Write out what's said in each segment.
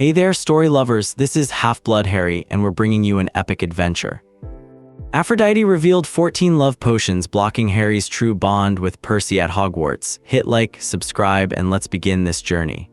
Hey there, story lovers, this is Half-Blood Harry, and we're bringing you an epic adventure. Aphrodite revealed 14 love potions blocking Harry's true bond with Percy at Hogwarts. Hit like, subscribe, and let's begin this journey.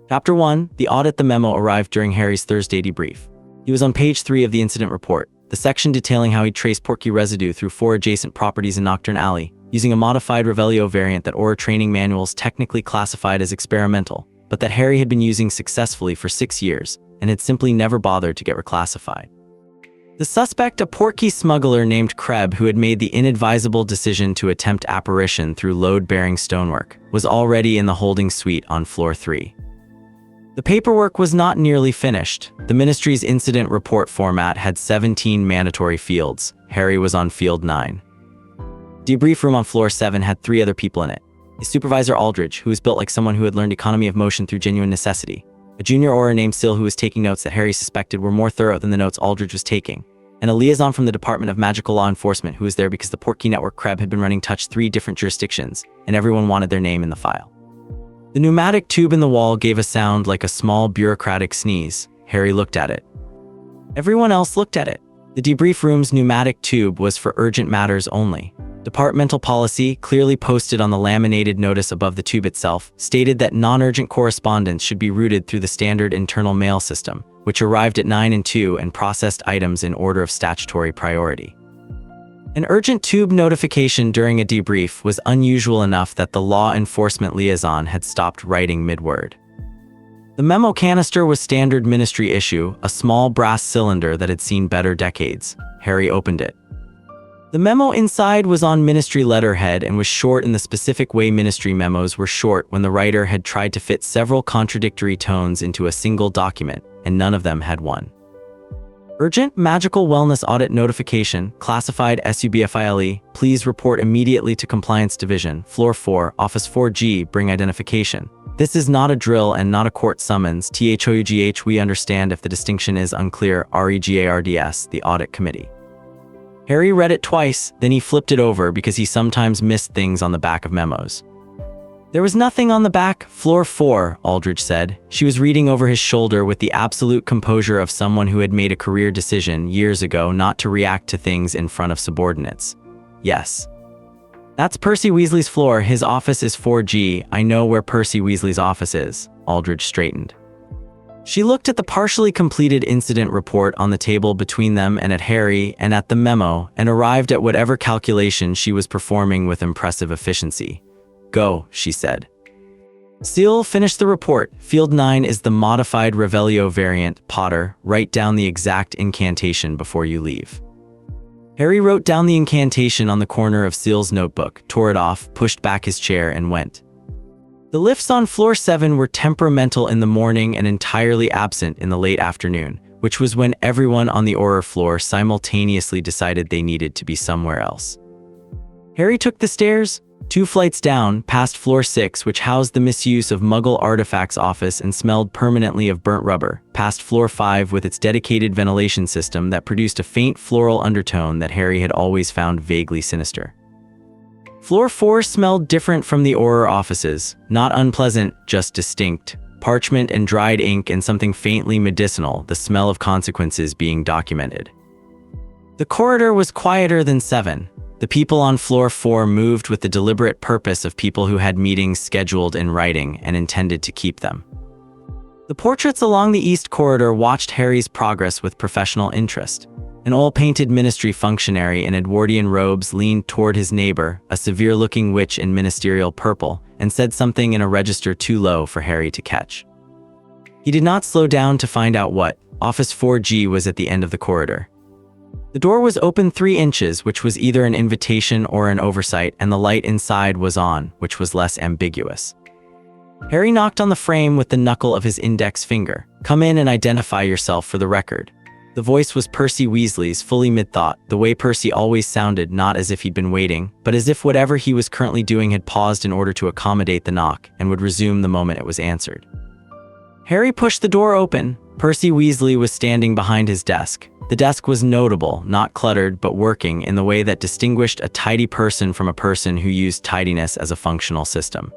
Chapter 1, the audit. The memo arrived during Harry's Thursday debrief. He was on page 3 of the incident report, the section detailing how he traced Porky residue through 4 adjacent properties in Nocturne Alley, using a modified Revelio variant that Auror training manuals technically classified as experimental, but that Harry had been using successfully for 6 years and had simply never bothered to get reclassified. The suspect, a Porky smuggler named Kreb who had made the inadvisable decision to attempt apparition through load-bearing stonework, was already in the holding suite on floor 3. The paperwork was not nearly finished. The Ministry's incident report format had 17 mandatory fields. Harry was on field 9. The debrief room on floor 7 had 3 other people in it. His supervisor Aldridge, who was built like someone who had learned economy of motion through genuine necessity. A junior Auror named Syl who was taking notes that Harry suspected were more thorough than the notes Aldridge was taking. And a liaison from the Department of Magical Law Enforcement who was there because the Portkey Network Kreb had been running touch 3 different jurisdictions, and everyone wanted their name in the file. The pneumatic tube in the wall gave a sound like a small bureaucratic sneeze. Harry looked at it. Everyone else looked at it. The debrief room's pneumatic tube was for urgent matters only. Departmental policy, clearly posted on the laminated notice above the tube itself, stated that non-urgent correspondence should be routed through the standard internal mail system, which arrived at 9 and 2 and processed items in order of statutory priority. An urgent tube notification during a debrief was unusual enough that the law enforcement liaison had stopped writing mid-word. The memo canister was standard Ministry issue, a small brass cylinder that had seen better decades. Harry opened it. The memo inside was on Ministry letterhead and was short in the specific way Ministry memos were short when the writer had tried to fit several contradictory tones into a single document, and none of them had one. Urgent Magical Wellness Audit Notification, classified SUBFILE, please report immediately to Compliance Division, Floor 4, Office 4G, bring identification. This is not a drill and not a court summons, THOUGH. We understand if the distinction is unclear, REGARDS, the Audit Committee. Harry read it twice, then he flipped it over because he sometimes missed things on the back of memos. There was nothing on the back. Floor 4, Aldridge said. She was reading over his shoulder with the absolute composure of someone who had made a career decision years ago not to react to things in front of subordinates. Yes. That's Percy Weasley's floor. His office is 4G. I know where Percy Weasley's office is. Aldridge straightened. She looked at the partially completed incident report on the table between them and at Harry and at the memo and arrived at whatever calculation she was performing with impressive efficiency. Go, she said. Syl finished the report. Field 9 is the modified Revelio variant. Potter, write down the exact incantation before you leave. Harry wrote down the incantation on the corner of Syl's notebook, tore it off, pushed back his chair and went. The lifts on floor 7 were temperamental in the morning and entirely absent in the late afternoon, which was when everyone on the Auror floor simultaneously decided they needed to be somewhere else. Harry took the stairs, 2 flights down, past floor 6, which housed the misuse of Muggle artifacts office and smelled permanently of burnt rubber, past floor 5 with its dedicated ventilation system that produced a faint floral undertone that Harry had always found vaguely sinister. Floor 4 smelled different from the Auror offices, not unpleasant, just distinct. Parchment and dried ink and something faintly medicinal, the smell of consequences being documented. The corridor was quieter than 7. The people on floor 4 moved with the deliberate purpose of people who had meetings scheduled in writing and intended to keep them. The portraits along the east corridor watched Harry's progress with professional interest. An oil-painted Ministry functionary in Edwardian robes leaned toward his neighbor, a severe-looking witch in ministerial purple, and said something in a register too low for Harry to catch. He did not slow down to find out what. Office 4G was at the end of the corridor. The door was open 3 inches, which was either an invitation or an oversight, and the light inside was on, which was less ambiguous. Harry knocked on the frame with the knuckle of his index finger. Come in and identify yourself for the record. The voice was Percy Weasley's, fully mid-thought, the way Percy always sounded, not as if he'd been waiting, but as if whatever he was currently doing had paused in order to accommodate the knock, and would resume the moment it was answered. Harry pushed the door open. Percy Weasley was standing behind his desk. The desk was notable, not cluttered, but working in the way that distinguished a tidy person from a person who used tidiness as a functional system.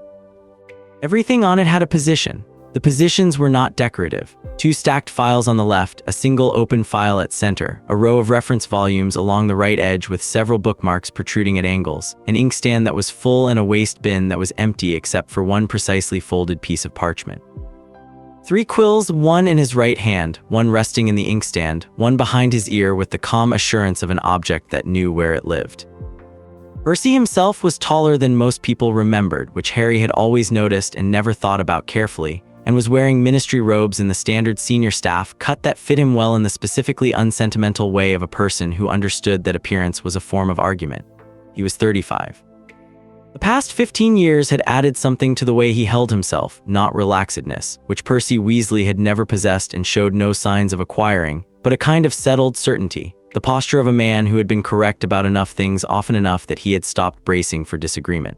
Everything on it had a position. The The positions were not decorative. 2 stacked files on the left, a single open file at center, a row of reference volumes along the right edge with several bookmarks protruding at angles, an inkstand that was full and a waste bin that was empty except for one precisely folded piece of parchment. 3 quills, one in his right hand, one resting in the inkstand, one behind his ear with the calm assurance of an object that knew where it lived. Percy himself was taller than most people remembered, which Harry had always noticed and never thought about carefully, and was wearing ministry robes in the standard senior staff cut that fit him well in the specifically unsentimental way of a person who understood that appearance was a form of argument. He was 35. The past 15 years had added something to the way he held himself, not relaxedness, which Percy Weasley had never possessed and showed no signs of acquiring, but a kind of settled certainty, the posture of a man who had been correct about enough things often enough that he had stopped bracing for disagreement.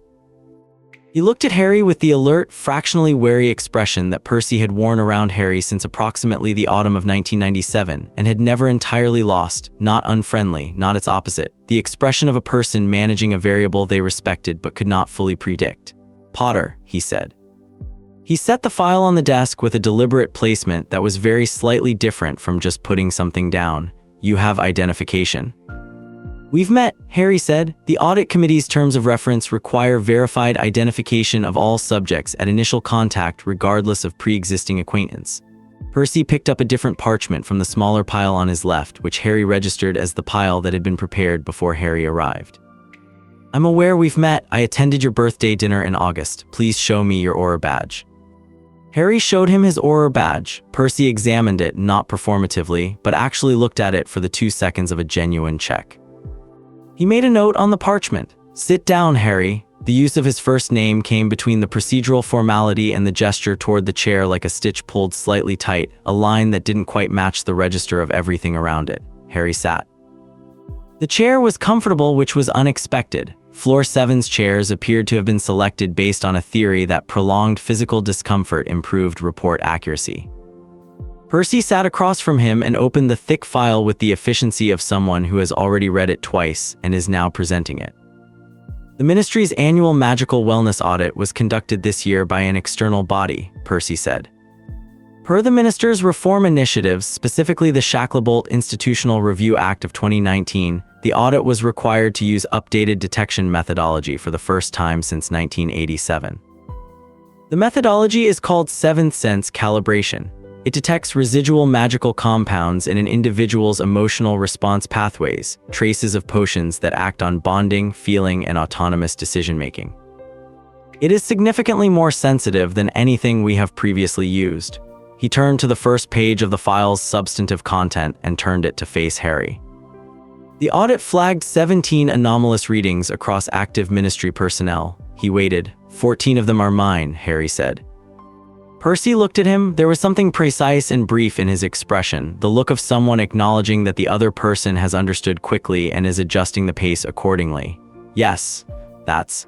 He looked at Harry with the alert, fractionally wary expression that Percy had worn around Harry since approximately the autumn of 1997 and had never entirely lost, not unfriendly, not its opposite, the expression of a person managing a variable they respected but could not fully predict. "Potter," he said. He set the file on the desk with a deliberate placement that was very slightly different from just putting something down. "You have identification." "We've met," Harry said. "The audit committee's terms of reference require verified identification of all subjects at initial contact regardless of pre-existing acquaintance." Percy picked up a different parchment from the smaller pile on his left, which Harry registered as the pile that had been prepared before Harry arrived. "I'm aware we've met. I attended your birthday dinner in August. Please show me your Auror badge." Harry showed him his Auror badge. Percy examined it, not performatively, but actually looked at it for the 2 seconds of a genuine check. He made a note on the parchment. "Sit down, Harry." The use of his first name came between the procedural formality and the gesture toward the chair like a stitch pulled slightly tight, a line that didn't quite match the register of everything around it. Harry sat. The chair was comfortable, which was unexpected. Floor 7's chairs appeared to have been selected based on a theory that prolonged physical discomfort improved report accuracy. Percy sat across from him and opened the thick file with the efficiency of someone who has already read it twice and is now presenting it. The ministry's annual magical wellness audit was conducted this year by an external body, Percy said. Per the minister's reform initiatives, specifically the Shacklebolt Institutional Review Act of 2019, the audit was required to use updated detection methodology for the first time since 1987. The methodology is called seventh sense calibration. It detects residual magical compounds in an individual's emotional response pathways, traces of potions that act on bonding, feeling, and autonomous decision-making. It is significantly more sensitive than anything we have previously used. He turned to the first page of the file's substantive content and turned it to face Harry. The audit flagged 17 anomalous readings across active ministry personnel. He waited. 14 of them are mine, Harry said. Percy looked at him. There was something precise and brief in his expression, the look of someone acknowledging that the other person has understood quickly and is adjusting the pace accordingly. Yes, that's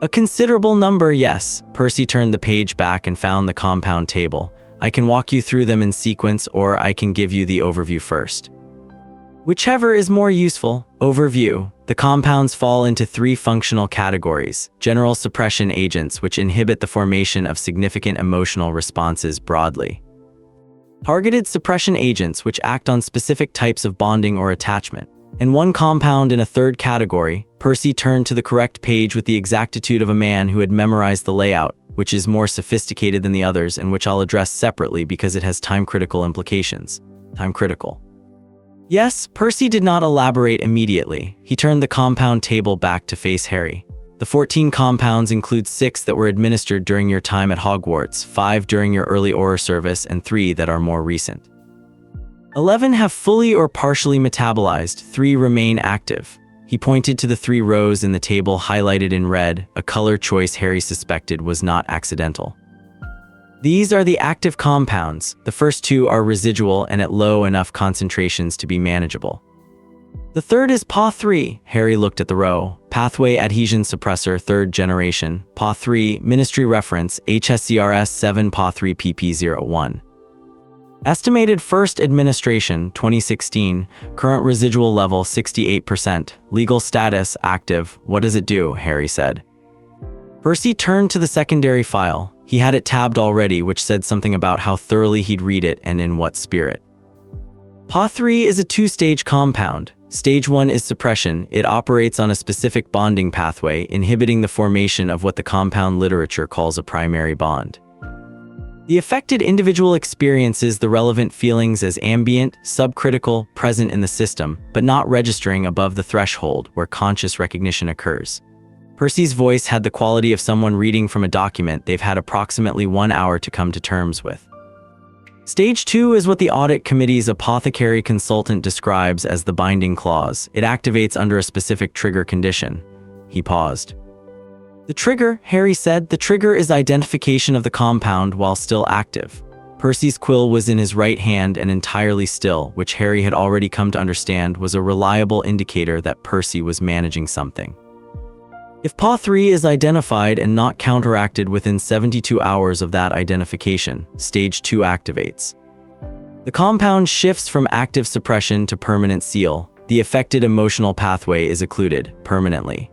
a considerable number, yes. Percy turned the page back and found the compound table. I can walk you through them in sequence, or I can give you the overview first. Whichever is more useful. Overview. The compounds fall into 3 functional categories: general suppression agents, which inhibit the formation of significant emotional responses broadly; targeted suppression agents, which act on specific types of bonding or attachment; and one compound in a 3rd category. Percy turned to the correct page with the exactitude of a man who had memorized the layout, which is more sophisticated than the others and which I'll address separately because it has time-critical implications. Time-critical. Yes, Percy did not elaborate immediately. He turned the compound table back to face Harry. The 14 compounds include 6 that were administered during your time at Hogwarts, 5 during your early Auror service, and 3 that are more recent. 11 have fully or partially metabolized, 3 remain active. He pointed to the 3 rows in the table highlighted in red, a color choice Harry suspected was not accidental. These are the active compounds. The first 2 are residual and at low enough concentrations to be manageable. The 3rd is PA3. Harry looked at the row. Pathway Adhesion Suppressor 3rd Generation. PA3, Ministry Reference, HSCRS 7 PA3 PP01. Estimated first administration, 2016. Current residual level, 68%. Legal status, active. What does it do? Harry said. Percy turned to the secondary file. He had it tabbed already, which said something about how thoroughly he'd read it and in what spirit. PA3 is a two-stage compound. Stage 1 is suppression. It operates on a specific bonding pathway, inhibiting the formation of what the compound literature calls a primary bond. The affected individual experiences the relevant feelings as ambient, subcritical, present in the system, but not registering above the threshold where conscious recognition occurs. Percy's voice had the quality of someone reading from a document they've had approximately 1 hour to come to terms with. Stage 2 is what the audit committee's apothecary consultant describes as the binding clause. It activates under a specific trigger condition. He paused. The trigger, Harry said, the trigger is identification of the compound while still active. Percy's quill was in his right hand and entirely still, which Harry had already come to understand was a reliable indicator that Percy was managing something. If PA3 is identified and not counteracted within 72 hours of that identification, Stage 2 activates. The compound shifts from active suppression to permanent seal. The affected emotional pathway is occluded permanently.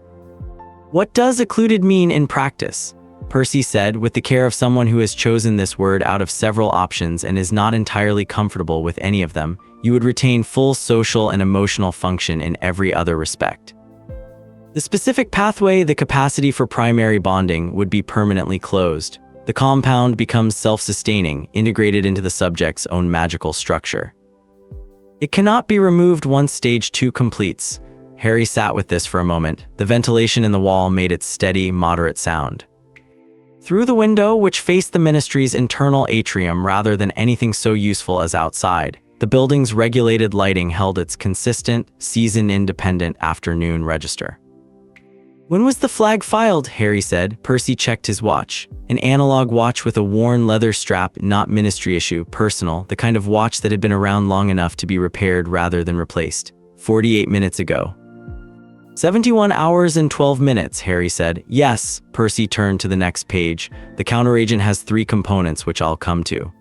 What does occluded mean in practice? Percy said, with the care of someone who has chosen this word out of several options and is not entirely comfortable with any of them. You would retain full social and emotional function in every other respect. The specific pathway, the capacity for primary bonding, would be permanently closed. The compound becomes self-sustaining, integrated into the subject's own magical structure. It cannot be removed once Stage 2 completes. Harry sat with this for a moment. The ventilation in the wall made its steady, moderate sound. Through the window, which faced the ministry's internal atrium rather than anything so useful as outside, the building's regulated lighting held its consistent, season-independent afternoon register. When was the flag filed? Harry said. Percy checked his watch. An analog watch with a worn leather strap, not ministry issue, personal, the kind of watch that had been around long enough to be repaired rather than replaced. 48 minutes ago. 71 hours and 12 minutes, Harry said. Yes. Percy turned to the next page. The counteragent has 3 components, which I'll come to.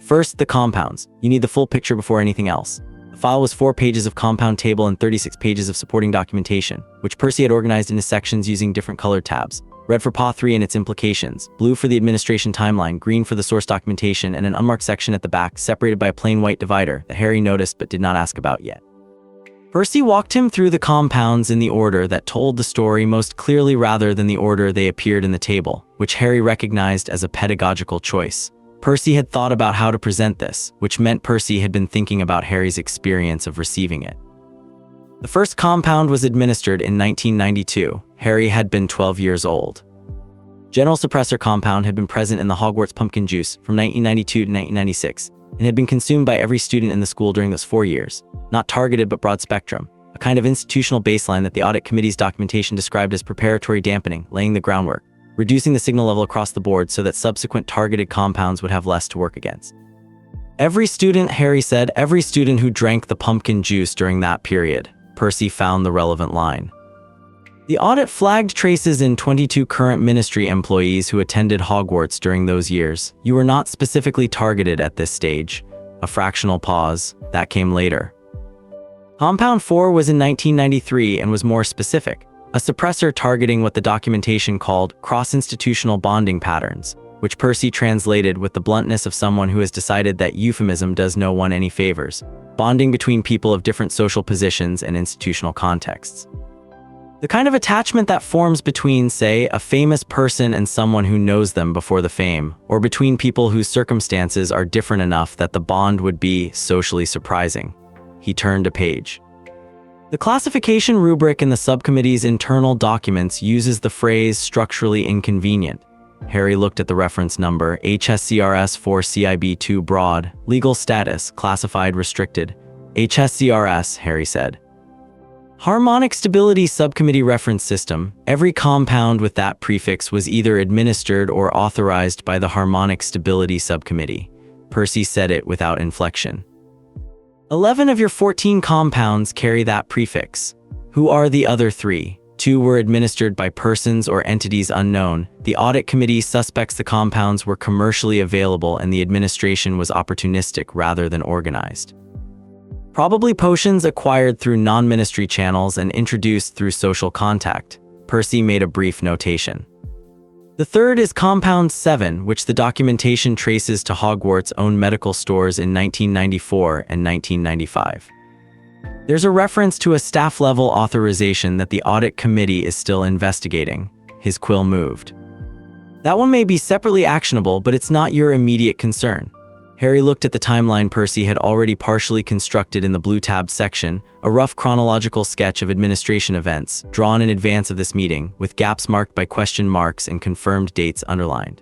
First, the compounds. You need the full picture before anything else. The file was 4 pages of compound table and 36 pages of supporting documentation, which Percy had organized into sections using different colored tabs. Red for PA3 and its implications, blue for the administration timeline, green for the source documentation, and an unmarked section at the back, separated by a plain white divider that Harry noticed but did not ask about yet. Percy walked him through the compounds in the order that told the story most clearly rather than the order they appeared in the table, which Harry recognized as a pedagogical choice. Percy had thought about how to present this, which meant Percy had been thinking about Harry's experience of receiving it. The first compound was administered in 1992. Harry had been 12 years old. General suppressor compound had been present in the Hogwarts pumpkin juice from 1992 to 1996 and had been consumed by every student in the school during those 4 years. Not targeted but broad spectrum, a kind of institutional baseline that the audit committee's documentation described as preparatory dampening, laying the groundwork, reducing the signal level across the board so that subsequent targeted compounds would have less to work against. Every student, Harry said, every student who drank the pumpkin juice during that period. Percy found the relevant line. The audit flagged traces in 22 current ministry employees who attended Hogwarts during those years. You were not specifically targeted at this stage. A fractional pause. That came later. Compound 4 was in 1993 and was more specific. A suppressor targeting what the documentation called cross-institutional bonding patterns, which Percy translated with the bluntness of someone who has decided that euphemism does no one any favors. Bonding between people of different social positions and institutional contexts. The kind of attachment that forms between, say, a famous person and someone who knows them before the fame, or between people whose circumstances are different enough that the bond would be socially surprising. He turned a page. The classification rubric in the subcommittee's internal documents uses the phrase structurally inconvenient. Harry looked at the reference number, HSCRS 4CIB2 broad, legal status, classified restricted. HSCRS, Harry said. Harmonic Stability Subcommittee Reference System. Every compound with that prefix was either administered or authorized by the Harmonic Stability Subcommittee. Percy said it without inflection. 11 of your 14 compounds carry that prefix. Who are the other 3? 2 were administered by persons or entities unknown. The audit committee suspects the compounds were commercially available and the administration was opportunistic rather than organized. Probably potions acquired through non-ministry channels and introduced through social contact. Percy made a brief notation. The third is Compound 7, which the documentation traces to Hogwarts' own medical stores in 1994 and 1995. There's a reference to a staff-level authorization that the audit committee is still investigating. His quill moved. That one may be separately actionable, but it's not your immediate concern. Harry looked at the timeline Percy had already partially constructed in the blue tab section, a rough chronological sketch of administration events, drawn in advance of this meeting, with gaps marked by question marks and confirmed dates underlined.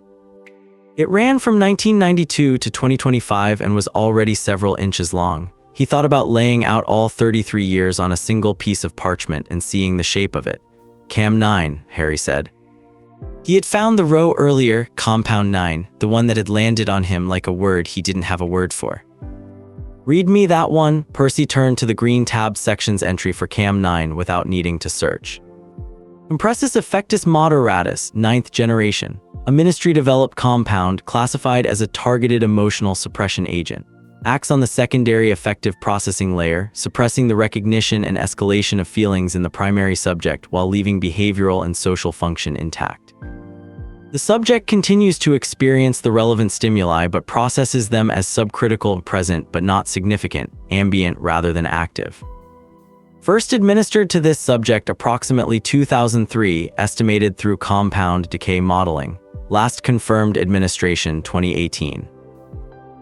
It ran from 1992 to 2025 and was already several inches long. He thought about laying out all 33 years on a single piece of parchment and seeing the shape of it. Cam 9, Harry said. He had found the row earlier, Compound 9, the one that had landed on him like a word he didn't have a word for. Read me that one. Percy turned to the green tab section's entry for Cam 9 without needing to search. Compressus effectus moderatus, 9th generation, a ministry-developed compound classified as a targeted emotional suppression agent. Acts on the secondary affective processing layer, suppressing the recognition and escalation of feelings in the primary subject while leaving behavioral and social function intact. The subject continues to experience the relevant stimuli but processes them as subcritical, present but not significant, ambient rather than active. First administered to this subject approximately 2003, estimated through compound decay modeling. Last confirmed administration 2018.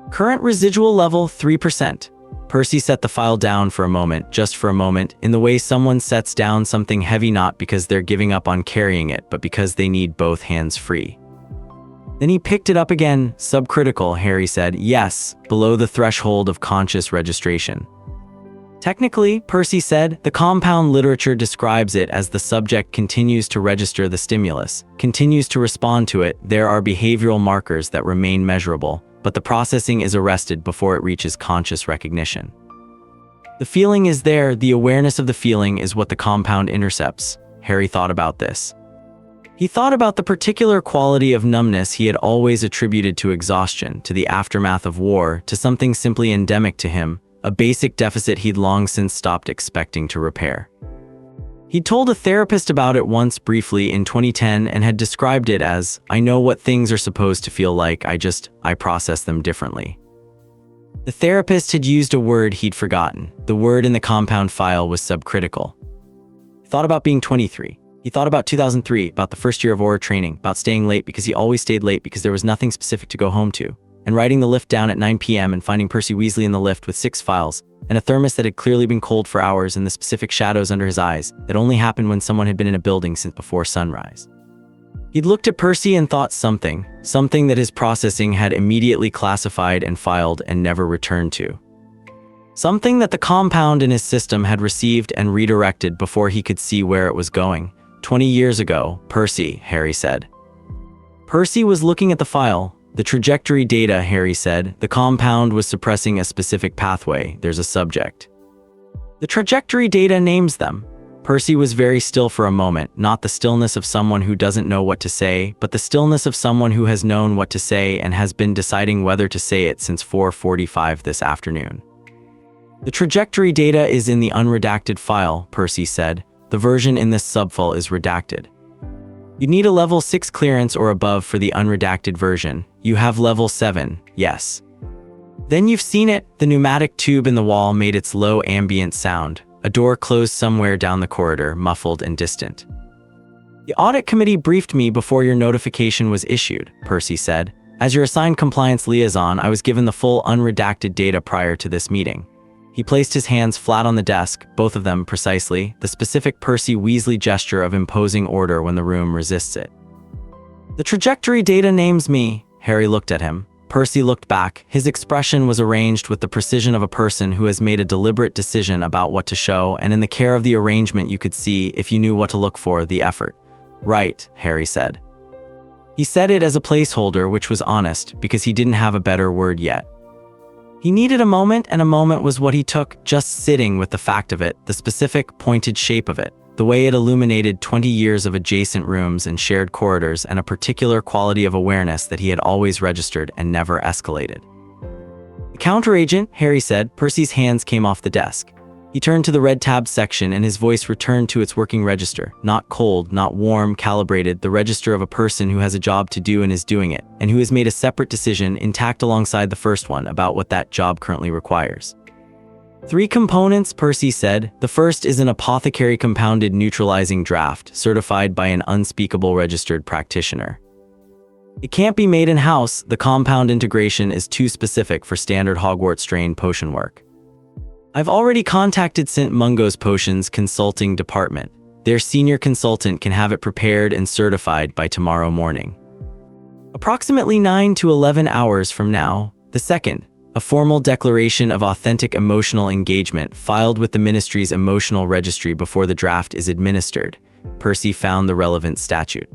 Current residual level 3%. Percy set the file down for a moment, just for a moment, in the way someone sets down something heavy not because they're giving up on carrying it, but because they need both hands free. Then he picked it up again. Subcritical, Harry said. Yes, below the threshold of conscious registration. Technically, Percy said, the compound literature describes it as the subject continues to register the stimulus, continues to respond to it. There are behavioral markers that remain measurable, but the processing is arrested before it reaches conscious recognition. The feeling is there, the awareness of the feeling is what the compound intercepts. Harry thought about this. He thought about the particular quality of numbness he had always attributed to exhaustion, to the aftermath of war, to something simply endemic to him, a basic deficit he'd long since stopped expecting to repair. He'd told a therapist about it once briefly in 2010 and had described it as, I know what things are supposed to feel like, I process them differently. The therapist had used a word he'd forgotten. The word in the compound file was subcritical. He thought about being 23. He thought about 2003, about the first year of Auror training, about staying late because he always stayed late because there was nothing specific to go home to, and riding the lift down at 9 p.m. and finding Percy Weasley in the lift with 6 files, and a thermos that had clearly been cold for hours and the specific shadows under his eyes that only happened when someone had been in a building since before sunrise. He'd looked at Percy and thought something that his processing had immediately classified and filed and never returned to. Something that the compound in his system had received and redirected before he could see where it was going. 20 years ago, Percy, Harry said. Percy was looking at the file. The trajectory data, Harry said. The compound was suppressing a specific pathway. There's a subject. The trajectory data names them. Percy was very still for a moment, not the stillness of someone who doesn't know what to say, but the stillness of someone who has known what to say and has been deciding whether to say it since 4:45 this afternoon. The trajectory data is in the unredacted file, Percy said. The version in this subfile is redacted. You need a level 6 clearance or above for the unredacted version. You have level 7, yes. Then you've seen it. The pneumatic tube in the wall made its low ambient sound. A door closed somewhere down the corridor, muffled and distant. The audit committee briefed me before your notification was issued, Percy said. As your assigned compliance liaison, I was given the full unredacted data prior to this meeting. He placed his hands flat on the desk, both of them precisely, the specific Percy Weasley gesture of imposing order when the room resists it. The trajectory data names me. Harry looked at him. Percy looked back. His expression was arranged with the precision of a person who has made a deliberate decision about what to show, and in the care of the arrangement you could see, if you knew what to look for, the effort. Right, Harry said. He said it as a placeholder, which was honest, because he didn't have a better word yet. He needed a moment, and a moment was what he took, just sitting with the fact of it, the specific, pointed shape of it, the way it illuminated 20 years of adjacent rooms and shared corridors, and a particular quality of awareness that he had always registered and never escalated. The counteragent, Harry said. Percy's hands came off the desk. He turned to the red tab section and his voice returned to its working register. Not cold, not warm, calibrated, the register of a person who has a job to do and is doing it, and who has made a separate decision intact alongside the first one about what that job currently requires. 3 components, Percy said. The first is an apothecary compounded neutralizing draft, certified by an unspeakable registered practitioner. It can't be made in-house. The compound integration is too specific for standard Hogwarts strain potion work. I've already contacted St. Mungo's Potions Consulting Department. Their senior consultant can have it prepared and certified by tomorrow morning. Approximately 9 to 11 hours from now. The second, a formal declaration of authentic emotional engagement filed with the Ministry's emotional registry before the draft is administered. Percy found the relevant statute.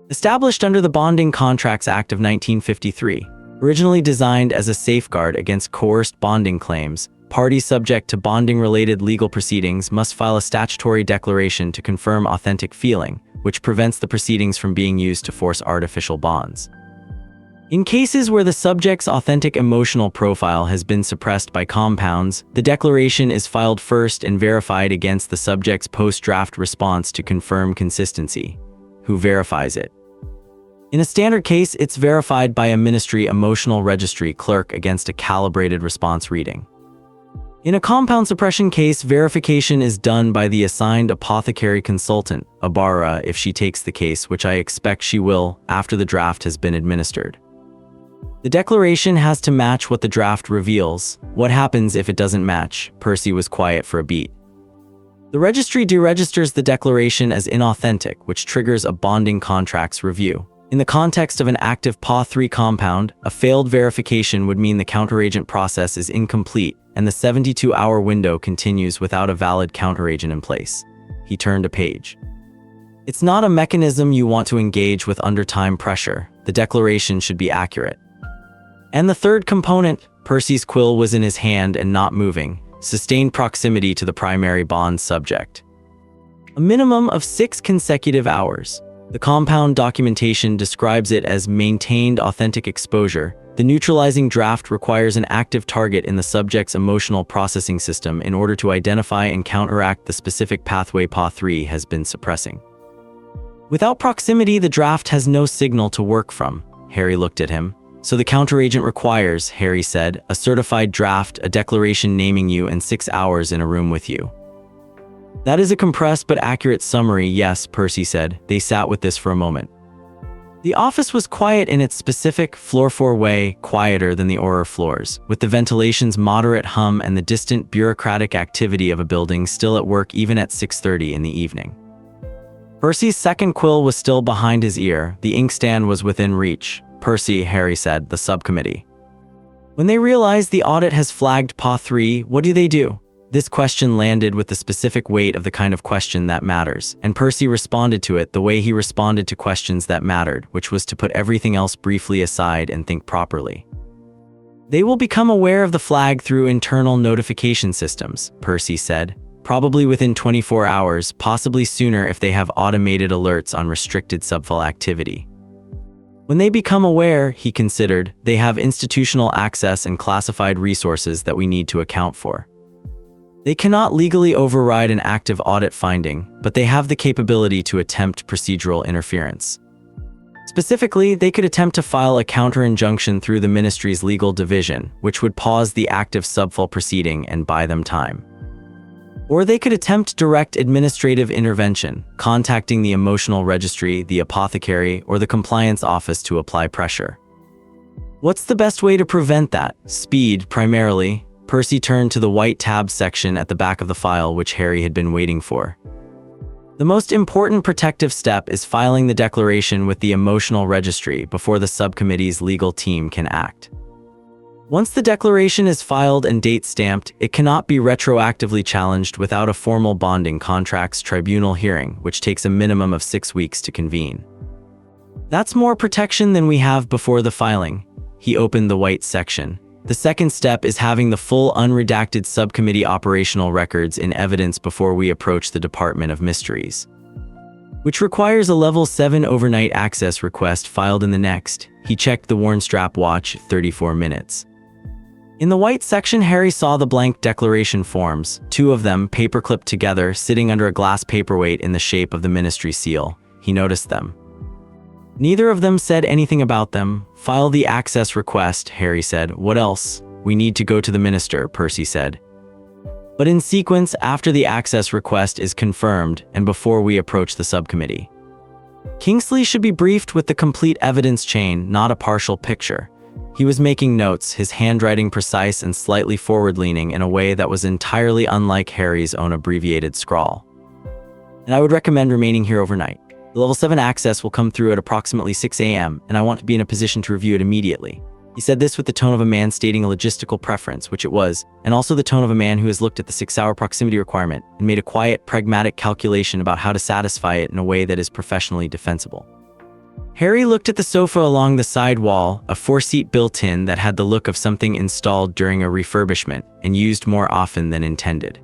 Established under the Bonding Contracts Act of 1953, originally designed as a safeguard against coerced bonding claims, parties subject to bonding-related legal proceedings must file a statutory declaration to confirm authentic feeling, which prevents the proceedings from being used to force artificial bonds. In cases where the subject's authentic emotional profile has been suppressed by compounds, the declaration is filed first and verified against the subject's post-draft response to confirm consistency. Who verifies it? In a standard case, it's verified by a ministry emotional registry clerk against a calibrated response reading. In a compound suppression case, verification is done by the assigned apothecary consultant, Auror, if she takes the case, which I expect she will, after the draft has been administered. The declaration has to match what the draft reveals. What happens if it doesn't match? Percy was quiet for a beat. The registry deregisters the declaration as inauthentic, which triggers a bonding contracts review. In the context of an active PA3 compound, a failed verification would mean the counteragent process is incomplete, and the 72-hour window continues without a valid counteragent in place. He turned a page. It's not a mechanism you want to engage with under time pressure. The declaration should be accurate. And the third component, Percy's quill was in his hand and not moving, sustained proximity to the primary bond subject. A minimum of 6 consecutive hours. The compound documentation describes it as maintained authentic exposure. The neutralizing draft requires an active target in the subject's emotional processing system in order to identify and counteract the specific pathway PA3 has been suppressing. Without proximity, the draft has no signal to work from. Harry looked at him. So the counteragent requires, Harry said, a certified draft, a declaration naming you, and 6 hours in a room with you. That is a compressed but accurate summary, yes, Percy said. They sat with this for a moment. The office was quiet in its specific, floor-4 way, quieter than the Auror floors, with the ventilation's moderate hum and the distant, bureaucratic activity of a building still at work even at 6:30 in the evening. Percy's second quill was still behind his ear. The inkstand was within reach. Percy, Harry said, the subcommittee. When they realize the audit has flagged PA3, what do? This question landed with the specific weight of the kind of question that matters, and Percy responded to it the way he responded to questions that mattered, which was to put everything else briefly aside and think properly. They will become aware of the flag through internal notification systems, Percy said, probably within 24 hours, possibly sooner if they have automated alerts on restricted subfile activity. When they become aware, he considered, they have institutional access and classified resources that we need to account for. They cannot legally override an active audit finding, but they have the capability to attempt procedural interference. Specifically, they could attempt to file a counter-injunction through the ministry's legal division, which would pause the active subfile proceeding and buy them time. Or they could attempt direct administrative intervention, contacting the emotional registry, the apothecary, or the compliance office to apply pressure. What's the best way to prevent that? Speed, primarily. Percy turned to the white tab section at the back of the file which Harry had been waiting for. The most important protective step is filing the declaration with the emotional registry before the subcommittee's legal team can act. Once the declaration is filed and date stamped, it cannot be retroactively challenged without a formal bonding contracts tribunal hearing, which takes a minimum of 6 weeks to convene. That's more protection than we have before the filing. He opened the white section. The second step is having the full unredacted subcommittee operational records in evidence before we approach the Department of Mysteries, which requires a Level 7 overnight access request filed in the next. He checked the worn strap watch, 34 minutes. In the white section, Harry saw the blank declaration forms, 2 of them paper-clipped together, sitting under a glass paperweight in the shape of the ministry seal. He noticed them. Neither of them said anything about them. "File the access request," Harry said. "What else?" "We need to go to the minister," Percy said. "But in sequence, after the access request is confirmed and before we approach the subcommittee. Kingsley should be briefed with the complete evidence chain, not a partial picture." He was making notes, his handwriting precise and slightly forward-leaning in a way that was entirely unlike Harry's own abbreviated scrawl. "And I would recommend remaining here overnight. The level 7 access will come through at approximately 6 a.m., and I want to be in a position to review it immediately." He said this with the tone of a man stating a logistical preference, which it was, and also the tone of a man who has looked at the 6-hour proximity requirement and made a quiet, pragmatic calculation about how to satisfy it in a way that is professionally defensible. Harry looked at the sofa along the side wall, a 4-seat built-in that had the look of something installed during a refurbishment and used more often than intended.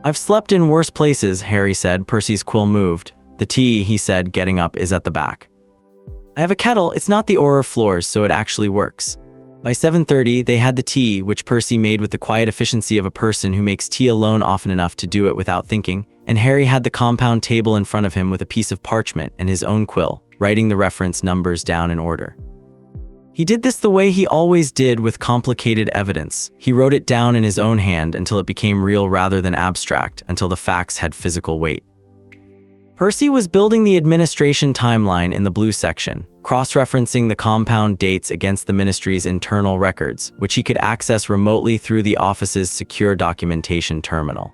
"I've slept in worse places," Harry said. Percy's quill moved. "The tea," he said, getting up, "is at the back. I have a kettle. It's not the Auror floors, so it actually works." By 7:30, they had the tea, which Percy made with the quiet efficiency of a person who makes tea alone often enough to do it without thinking, and Harry had the compound table in front of him with a piece of parchment and his own quill, writing the reference numbers down in order. He did this the way he always did with complicated evidence. He wrote it down in his own hand until it became real rather than abstract, until the facts had physical weight. Percy was building the administration timeline in the blue section, cross-referencing the compound dates against the ministry's internal records, which he could access remotely through the office's secure documentation terminal.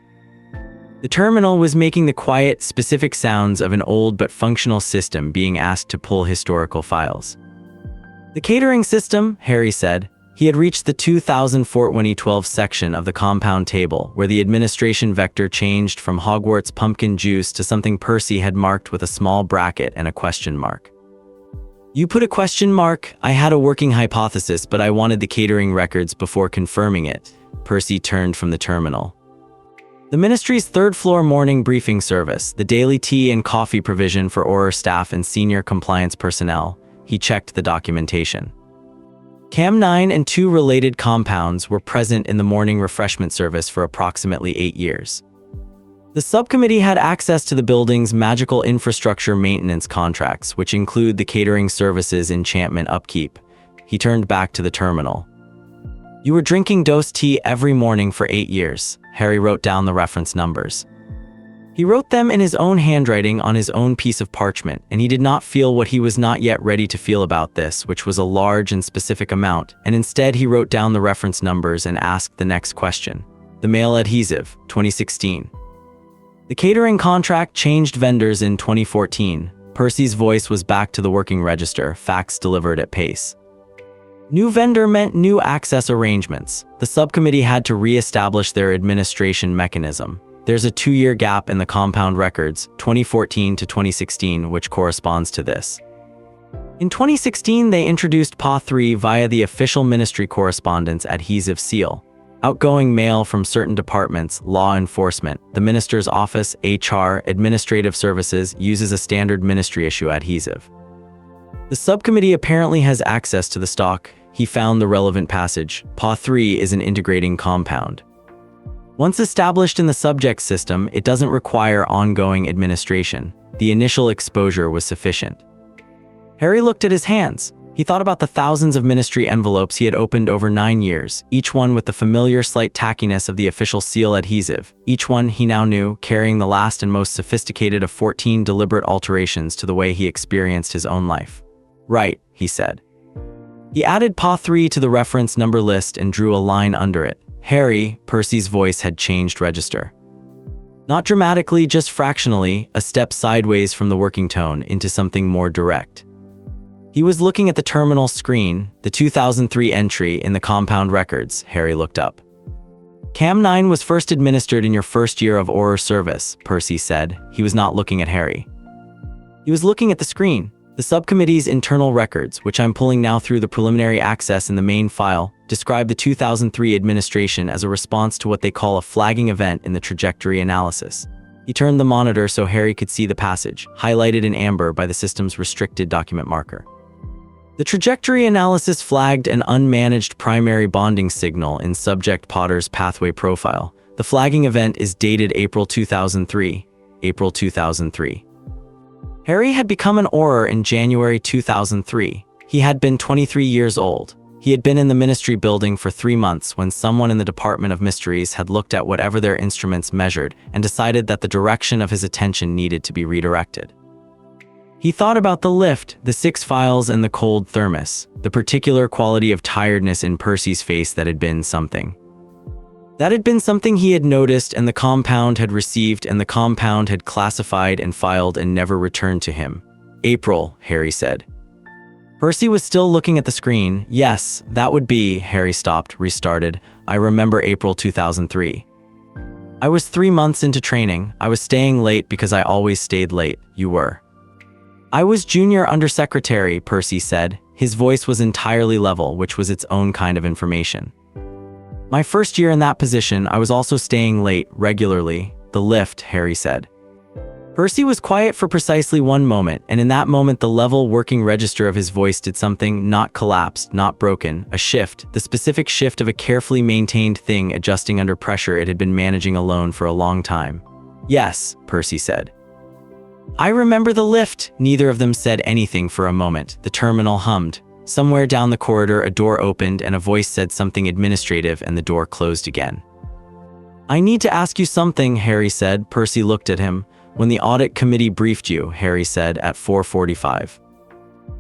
The terminal was making the quiet, specific sounds of an old but functional system being asked to pull historical files. "The catering system," Harry said. He had reached the 2004-2012 section of the compound table, where the administration vector changed from Hogwarts pumpkin juice to something Percy had marked with a small bracket and a question mark. "You put a question mark? I had a working hypothesis, but I wanted the catering records before confirming it." Percy turned from the terminal. "The ministry's 3rd-floor morning briefing service, the daily tea and coffee provision for Auror staff and senior compliance personnel." He checked the documentation. Cam 9 and 2 related compounds were present in the morning refreshment service for approximately 8 years. The subcommittee had access to the building's magical infrastructure maintenance contracts, which include the catering services enchantment upkeep. He turned back to the terminal. "You were drinking dose tea every morning for 8 years. Harry wrote down the reference numbers. He wrote them in his own handwriting on his own piece of parchment, and he did not feel what he was not yet ready to feel about this, which was a large and specific amount, and instead he wrote down the reference numbers and asked the next question. "The male adhesive, 2016. The catering contract changed vendors in 2014. Percy's voice was back to the working register, facts delivered at pace. New vendor meant new access arrangements. The subcommittee had to re-establish their administration mechanism. There's a 2-year gap in the compound records, 2014 to 2016, which corresponds to this. In 2016, they introduced PA3 via the official ministry correspondence adhesive seal. Outgoing mail from certain departments, law enforcement, the minister's office, HR, administrative services, uses a standard ministry issue adhesive. The subcommittee apparently has access to the stock. He found the relevant passage. PA3 is an integrating compound. Once established in the subject system, it doesn't require ongoing administration. The initial exposure was sufficient. Harry looked at his hands. He thought about the thousands of ministry envelopes he had opened over 9 years, each one with the familiar slight tackiness of the official seal adhesive, each one, he now knew, carrying the last and most sophisticated of 14 deliberate alterations to the way he experienced his own life. Right, he said. He added PA3 to the reference number list and drew a line under it. Harry, Percy's voice had changed register. Not dramatically, just fractionally, a step sideways from the working tone into something more direct. He was looking at the terminal screen, the 2003 entry in the compound records. Harry looked up. Cam 9 was first administered in your first year of Auror service, Percy said. He was not looking at Harry. He was looking at the screen. The subcommittee's internal records, which I'm pulling now through the preliminary access in the main file, describe the 2003 administration as a response to what they call a flagging event in the trajectory analysis. He turned the monitor so Harry could see the passage, highlighted in amber by the system's restricted document marker. The trajectory analysis flagged an unmanaged primary bonding signal in subject Potter's pathway profile. The flagging event is dated April 2003. April 2003. Harry had become an Auror in January 2003. He had been 23 years old. He had been in the Ministry building for 3 months when someone in the Department of Mysteries had looked at whatever their instruments measured and decided that the direction of his attention needed to be redirected. He thought about the lift, the 6 files, and the cold thermos, the particular quality of tiredness in Percy's face that had been something. That had been something he had noticed and the compound had received and the compound had classified and filed and never returned to him. April, Harry said. Percy was still looking at the screen. Yes, that would be, Harry stopped, restarted. I remember April 2003. I was 3 months into training. I was staying late because I always stayed late. You were. I was junior undersecretary, Percy said. His voice was entirely level, which was its own kind of information. My first year in that position, I was also staying late, regularly. The lift, Harry said. Percy was quiet for precisely 1 moment, and in that moment the level working register of his voice did something, not collapsed, not broken, a shift, the specific shift of a carefully maintained thing adjusting under pressure it had been managing alone for a long time. Yes, Percy said. I remember the lift. Neither of them said anything for a moment. The terminal hummed. Somewhere down the corridor a door opened and a voice said something administrative and the door closed again. I need to ask you something, Harry said. Percy looked at him. When the audit committee briefed you, Harry said at 4:45.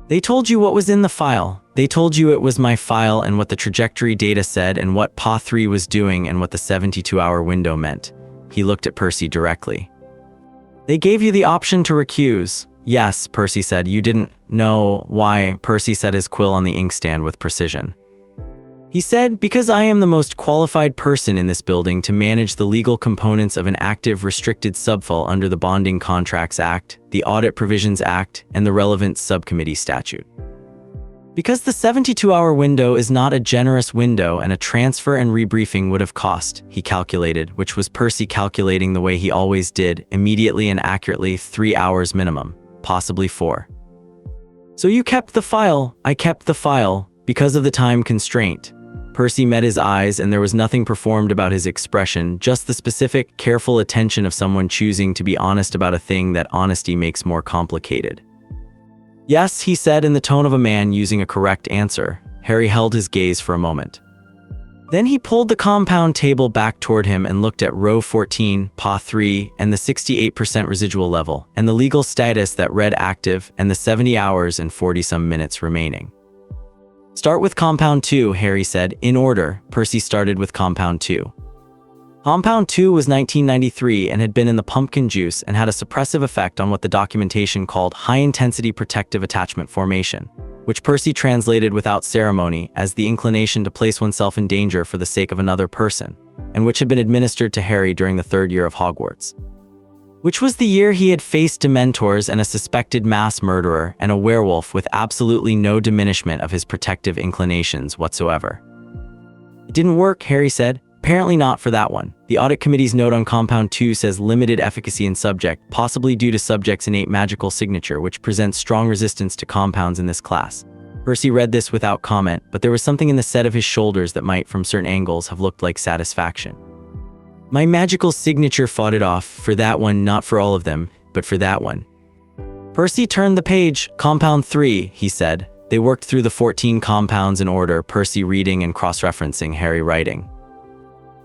They told you what was in the file. They told you it was my file and what the trajectory data said and what PA 3 was doing and what the 72-hour window meant. He looked at Percy directly. They gave you the option to recuse. Yes, Percy said. You didn't know why. Percy set his quill on the inkstand with precision. He said, because I am the most qualified person in this building to manage the legal components of an active restricted subfile under the Bonding Contracts Act, the Audit Provisions Act, and the relevant subcommittee statute. Because the 72-hour window is not a generous window and a transfer and rebriefing would have cost, he calculated, which was Percy calculating the way he always did, immediately and accurately, 3 hours minimum, possibly 4. So you kept the file. I kept the file, because of the time constraint. Percy met his eyes and there was nothing performed about his expression, just the specific, careful attention of someone choosing to be honest about a thing that honesty makes more complicated. Yes, he said in the tone of a man using a correct answer. Harry held his gaze for a moment. Then he pulled the compound table back toward him and looked at row 14, PA 3, and the 68% residual level, and the legal status that read active, and the 70 hours and 40-some minutes remaining. Start with compound 2, Harry said. In order, Percy started with compound 2. Compound 2 was 1993 and had been in the pumpkin juice and had a suppressive effect on what the documentation called high-intensity protective attachment formation, which Percy translated without ceremony as the inclination to place oneself in danger for the sake of another person, and which had been administered to Harry during the 3rd year of Hogwarts. Which was the year he had faced dementors and a suspected mass murderer and a werewolf with absolutely no diminishment of his protective inclinations whatsoever. It didn't work, Harry said. Apparently not for that one. The audit committee's note on compound 2 says limited efficacy in subject, possibly due to subject's innate magical signature, which presents strong resistance to compounds in this class. Percy read this without comment, but there was something in the set of his shoulders that might, from certain angles, have looked like satisfaction. My magical signature fought it off, for that one, not for all of them, but for that one. Percy turned the page. Compound 3, he said. They worked through the 14 compounds in order, Percy reading and cross-referencing, Harry writing.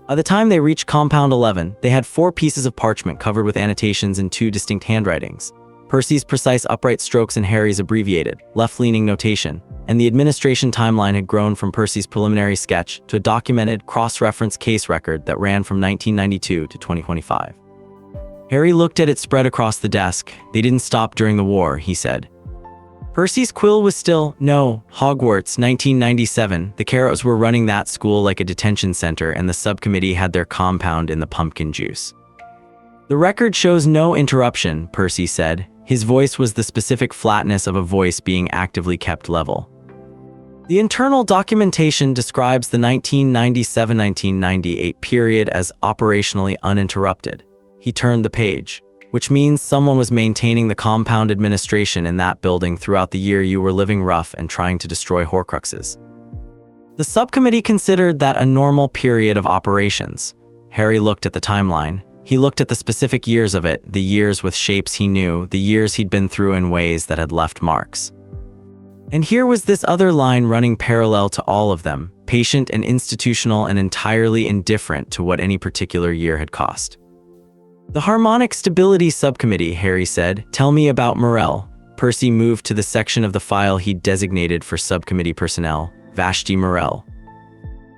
By the time they reached compound 11, they had 4 pieces of parchment covered with annotations in 2 distinct handwritings. Percy's precise upright strokes and Harry's abbreviated, left-leaning notation, and the administration timeline had grown from Percy's preliminary sketch to a documented, cross-reference case record that ran from 1992 to 2025. Harry looked at it spread across the desk. They didn't stop during the war, he said. Percy's quill was still, no, Hogwarts, 1997. The Carrots were running that school like a detention center and the subcommittee had their compound in the pumpkin juice. The record shows no interruption, Percy said. His voice was the specific flatness of a voice being actively kept level. The internal documentation describes the 1997-1998 period as operationally uninterrupted. He turned the page. which means someone was maintaining the compound administration in that building throughout the year you were living rough and trying to destroy Horcruxes. The subcommittee considered that a normal period of operations. Harry looked at the timeline. He looked at the specific years of it, the years with shapes he knew, the years he'd been through in ways that had left marks. And here was this other line running parallel to all of them, patient and institutional and entirely indifferent to what any particular year had cost. The Harmonic Stability Subcommittee, Harry said. Tell me about Morel. Percy moved to the section of the file he'd designated for subcommittee personnel, Vashti Morel.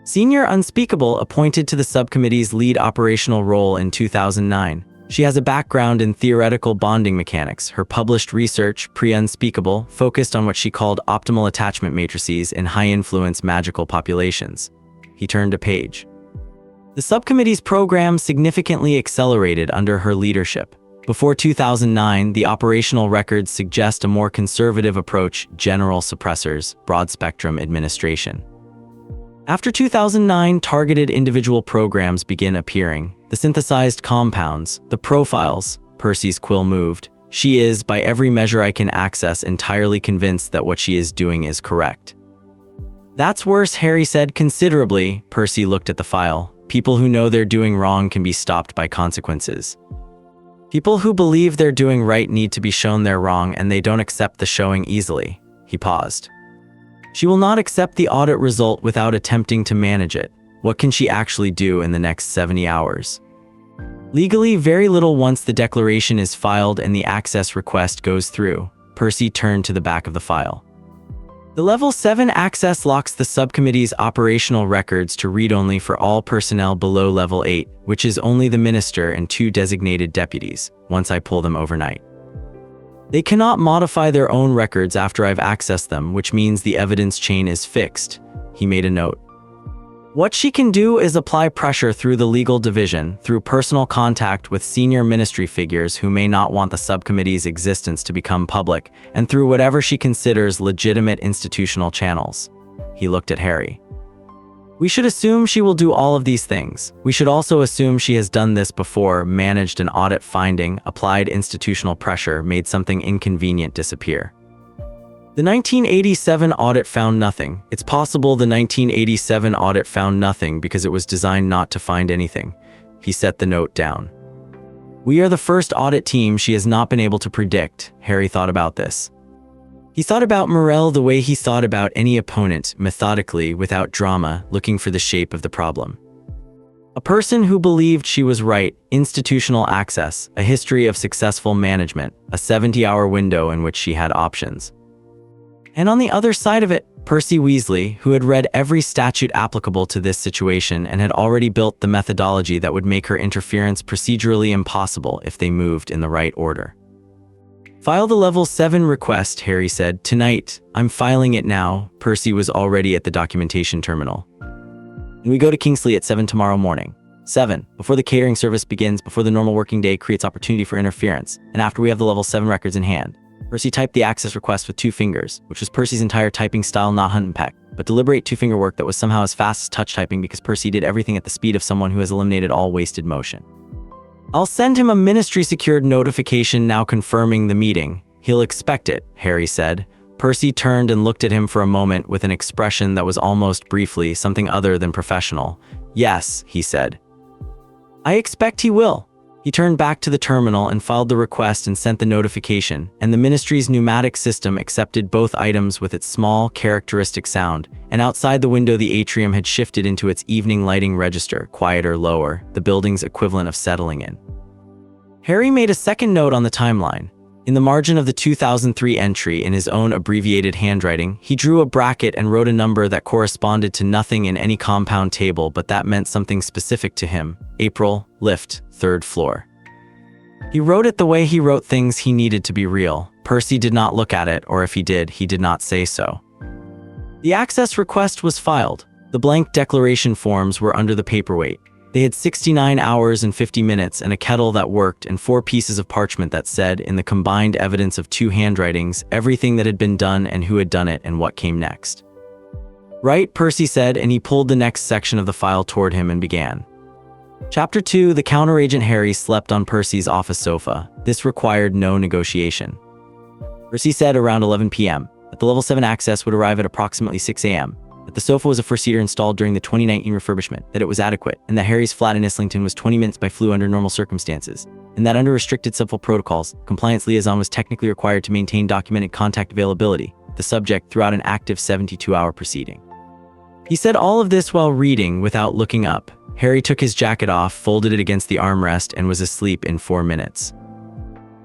Senior Unspeakable appointed to the subcommittee's lead operational role in 2009. She has a background in theoretical bonding mechanics. Her published research, pre-Unspeakable, focused on what she called optimal attachment matrices in high-influence magical populations. He turned a page. The subcommittee's program significantly accelerated under her leadership. Before 2009, the operational records suggest a more conservative approach: general suppressors, broad-spectrum administration. After 2009, targeted individual programs begin appearing. The synthesized compounds, the profiles. Percy's quill moved. She is, by every measure I can access, entirely convinced that what she is doing is correct. That's worse, Harry said considerably. Percy looked at the file. People who know they're doing wrong can be stopped by consequences. People who believe they're doing right need to be shown they're wrong, and they don't accept the showing easily. He paused. She will not accept the audit result without attempting to manage it. What can she actually do in the next 70 hours? Legally, very little once the declaration is filed and the access request goes through. Percy turned to the back of the file. The Level 7 access locks the subcommittee's operational records to read-only for all personnel below Level 8, which is only the minister and 2 designated deputies, once I pull them overnight. They cannot modify their own records after I've accessed them, which means the evidence chain is fixed. He made a note. What she can do is apply pressure through the legal division, through personal contact with senior ministry figures who may not want the subcommittee's existence to become public, and through whatever she considers legitimate institutional channels. He looked at Harry. We should assume she will do all of these things. We should also assume she has done this before, managed an audit finding, applied institutional pressure, made something inconvenient disappear. The 1987 audit found nothing. It's possible the 1987 audit found nothing because it was designed not to find anything. He set the note down. We are the first audit team she has not been able to predict. Harry thought about this. He thought about Morel the way he thought about any opponent, methodically, without drama, looking for the shape of the problem. A person who believed she was right, institutional access, a history of successful management, a 70-hour window in which she had options. And on the other side of it, Percy Weasley, who had read every statute applicable to this situation and had already built the methodology that would make her interference procedurally impossible if they moved in the right order. File the Level 7 request, Harry said. Tonight. I'm filing it now. Percy was already at the documentation terminal. And we go to Kingsley at 7 tomorrow morning. 7. Before the catering service begins, before the normal working day creates opportunity for interference, and after we have the Level 7 records in hand. Percy typed the access request with 2 fingers, which was Percy's entire typing style, not hunt and peck, but deliberate 2-finger work that was somehow as fast as touch typing because Percy did everything at the speed of someone who has eliminated all wasted motion. I'll send him a ministry-secured notification now confirming the meeting. He'll expect it, Harry said. Percy turned and looked at him for a moment with an expression that was almost briefly something other than professional. Yes, he said. I expect he will. He turned back to the terminal and filed the request and sent the notification, and the ministry's pneumatic system accepted both items with its small, characteristic sound, and outside the window the atrium had shifted into its evening lighting register, quieter, lower, the building's equivalent of settling in. Harry made a second note on the timeline. In the margin of the 2003 entry in his own abbreviated handwriting, he drew a bracket and wrote a number that corresponded to nothing in any compound table, but that meant something specific to him. April, lift, 3rd floor. He wrote it the way he wrote things he needed to be real. Percy did not look at it, or if he did not say so. The access request was filed. The blank declaration forms were under the paperweight. They had 69 hours and 50 minutes and a kettle that worked and 4 pieces of parchment that said, in the combined evidence of 2 handwritings, everything that had been done and who had done it and what came next. Right, Percy said, and he pulled the next section of the file toward him and began. Chapter 2, the counteragent Harry slept on Percy's office sofa. This required no negotiation. Percy said around 11 p.m. that the level 7 access would arrive at approximately 6 a.m., that the sofa was a four-seater installed during the 2019 refurbishment, that it was adequate, and that Harry's flat in Islington was 20 minutes by flu under normal circumstances, and that under restricted subful protocols, compliance liaison was technically required to maintain documented contact availability, the subject throughout an active 72-hour proceeding. He said all of this while reading without looking up. Harry took his jacket off, folded it against the armrest, and was asleep in 4 minutes.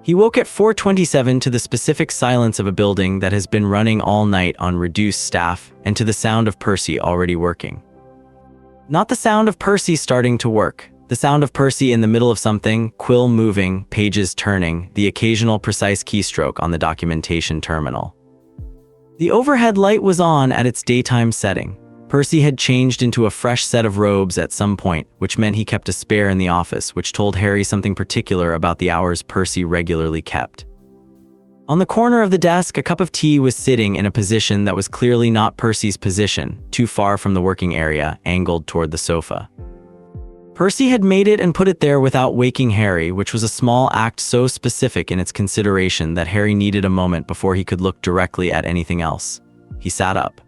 He woke at 4:27 to the specific silence of a building that has been running all night on reduced staff, and to the sound of Percy already working. Not the sound of Percy starting to work. The sound of Percy in the middle of something, quill moving, pages turning, the occasional precise keystroke on the documentation terminal. The overhead light was on at its daytime setting. Percy had changed into a fresh set of robes at some point, which meant he kept a spare in the office, which told Harry something particular about the hours Percy regularly kept. On the corner of the desk, a cup of tea was sitting in a position that was clearly not Percy's position, too far from the working area, angled toward the sofa. Percy had made it and put it there without waking Harry, which was a small act so specific in its consideration that Harry needed a moment before he could look directly at anything else. He sat up.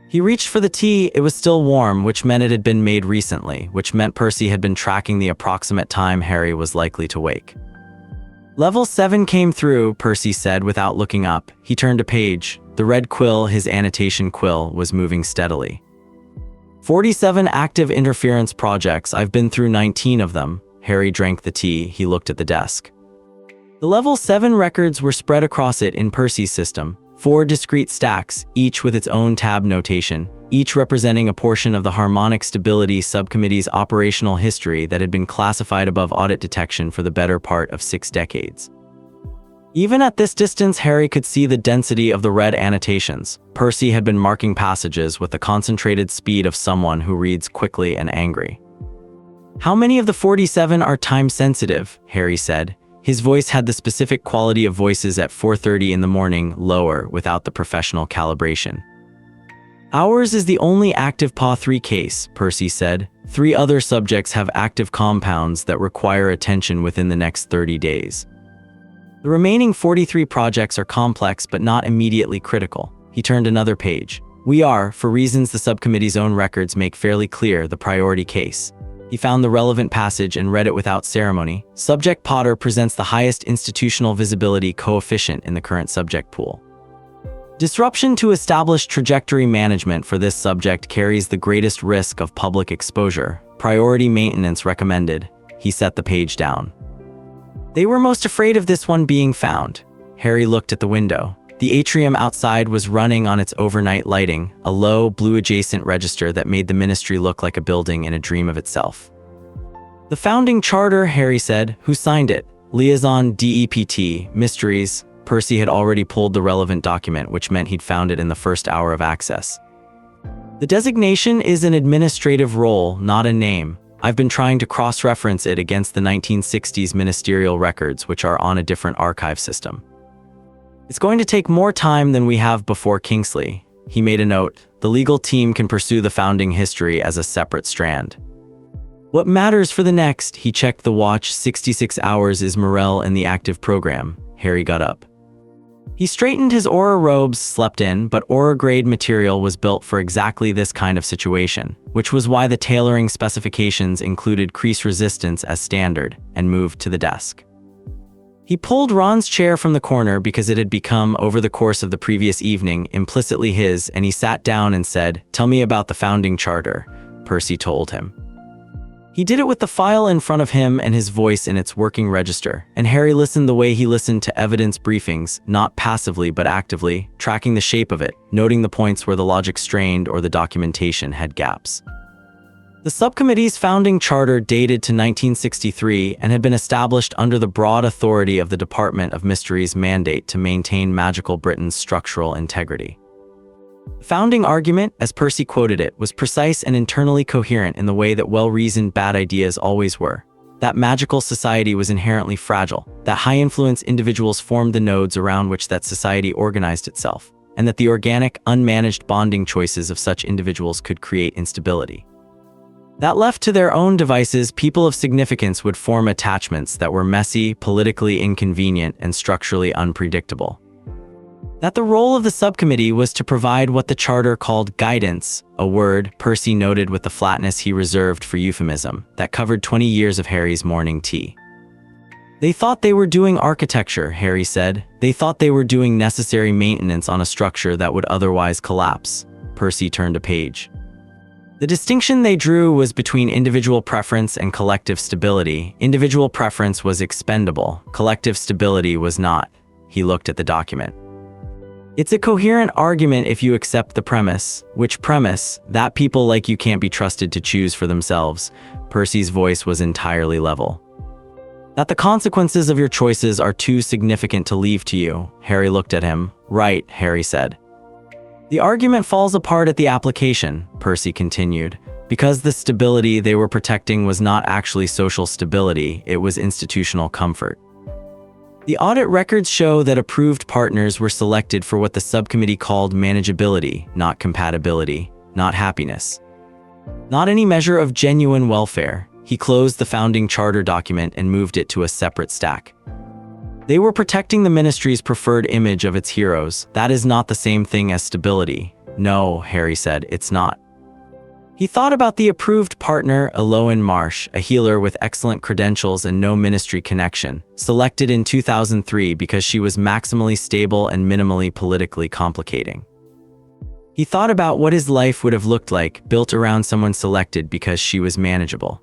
He reached for the tea. It was still warm, which meant it had been made recently, which meant Percy had been tracking the approximate time Harry was likely to wake. Level 7 came through, Percy said without looking up. He turned a page. The red quill, his annotation quill, was moving steadily. 47 active interference projects. I've been through 19 of them. Harry drank the tea. He looked at the desk. The level 7 records were spread across it in Percy's system. 4 discrete stacks, each with its own tab notation, each representing a portion of the Harmonic Stability Subcommittee's operational history that had been classified above audit detection for the better part of 6 decades. Even at this distance, Harry could see the density of the red annotations. Percy had been marking passages with the concentrated speed of someone who reads quickly and angry. How many of the 47 are time-sensitive? Harry said. His voice had the specific quality of voices at 4:30 in the morning, lower, without the professional calibration. Ours is the only active PA3 case, Percy said. 3 other subjects have active compounds that require attention within the next 30 days. The remaining 43 projects are complex but not immediately critical. He turned another page. We are, for reasons the subcommittee's own records make fairly clear, the priority case. He found the relevant passage and read it without ceremony. Subject Potter presents the highest institutional visibility coefficient in the current subject pool. Disruption to established trajectory management for this subject carries the greatest risk of public exposure. Priority maintenance recommended. He set the page down. They were most afraid of this one being found. Harry looked at the window. The atrium outside was running on its overnight lighting, a low, blue-adjacent register that made the ministry look like a building in a dream of itself. The founding charter, Harry said. Who signed it? Liaison DEPT, Mysteries. Percy had already pulled the relevant document, which meant he'd found it in the first hour of access. The designation is an administrative role, not a name. I've been trying to cross-reference it against the 1960s ministerial records, which are on a different archive system. It's going to take more time than we have before Kingsley. He made a note. The legal team can pursue the founding history as a separate strand. What matters for the next? He checked the watch. 66 hours is Morel in the active program. Harry got up. He straightened his Auror robes, slept in, but Auror-grade material was built for exactly this kind of situation, which was why the tailoring specifications included crease resistance as standard, and moved to the desk. He pulled Ron's chair from the corner because it had become, over the course of the previous evening, implicitly his, and he sat down and said, "Tell me about the founding charter," Percy told him. He did it with the file in front of him and his voice in its working register, and Harry listened the way he listened to evidence briefings, not passively but actively, tracking the shape of it, noting the points where the logic strained or the documentation had gaps. The subcommittee's founding charter dated to 1963 and had been established under the broad authority of the Department of Mystery's mandate to maintain Magical Britain's structural integrity. The founding argument, as Percy quoted it, was precise and internally coherent in the way that well-reasoned bad ideas always were. That magical society was inherently fragile, that high-influence individuals formed the nodes around which that society organized itself, and that the organic, unmanaged bonding choices of such individuals could create instability. That left to their own devices, people of significance would form attachments that were messy, politically inconvenient, and structurally unpredictable. That the role of the subcommittee was to provide what the charter called guidance, a word Percy noted with the flatness he reserved for euphemism, that covered 20 years of Harry's morning tea. They thought they were doing architecture, Harry said. They thought they were doing necessary maintenance on a structure that would otherwise collapse. Percy turned a page. The distinction they drew was between individual preference and collective stability. Individual preference was expendable, collective stability was not. He looked at the document. It's a coherent argument if you accept the premise. Which premise? That people like you can't be trusted to choose for themselves. Percy's voice was entirely level. That the consequences of your choices are too significant to leave to you. Harry looked at him. Right, Harry said. The argument falls apart at the application, Percy continued, because the stability they were protecting was not actually social stability, it was institutional comfort. The audit records show that approved partners were selected for what the subcommittee called manageability, not compatibility, not happiness. Not any measure of genuine welfare. He closed the founding charter document and moved it to a separate stack. They were protecting the ministry's preferred image of its heroes. That is not the same thing as stability. No, Harry said, it's not. He thought about the approved partner, Eloan Marsh, a healer with excellent credentials and no ministry connection, selected in 2003 because she was maximally stable and minimally politically complicating. He thought about what his life would have looked like, built around someone selected because she was manageable.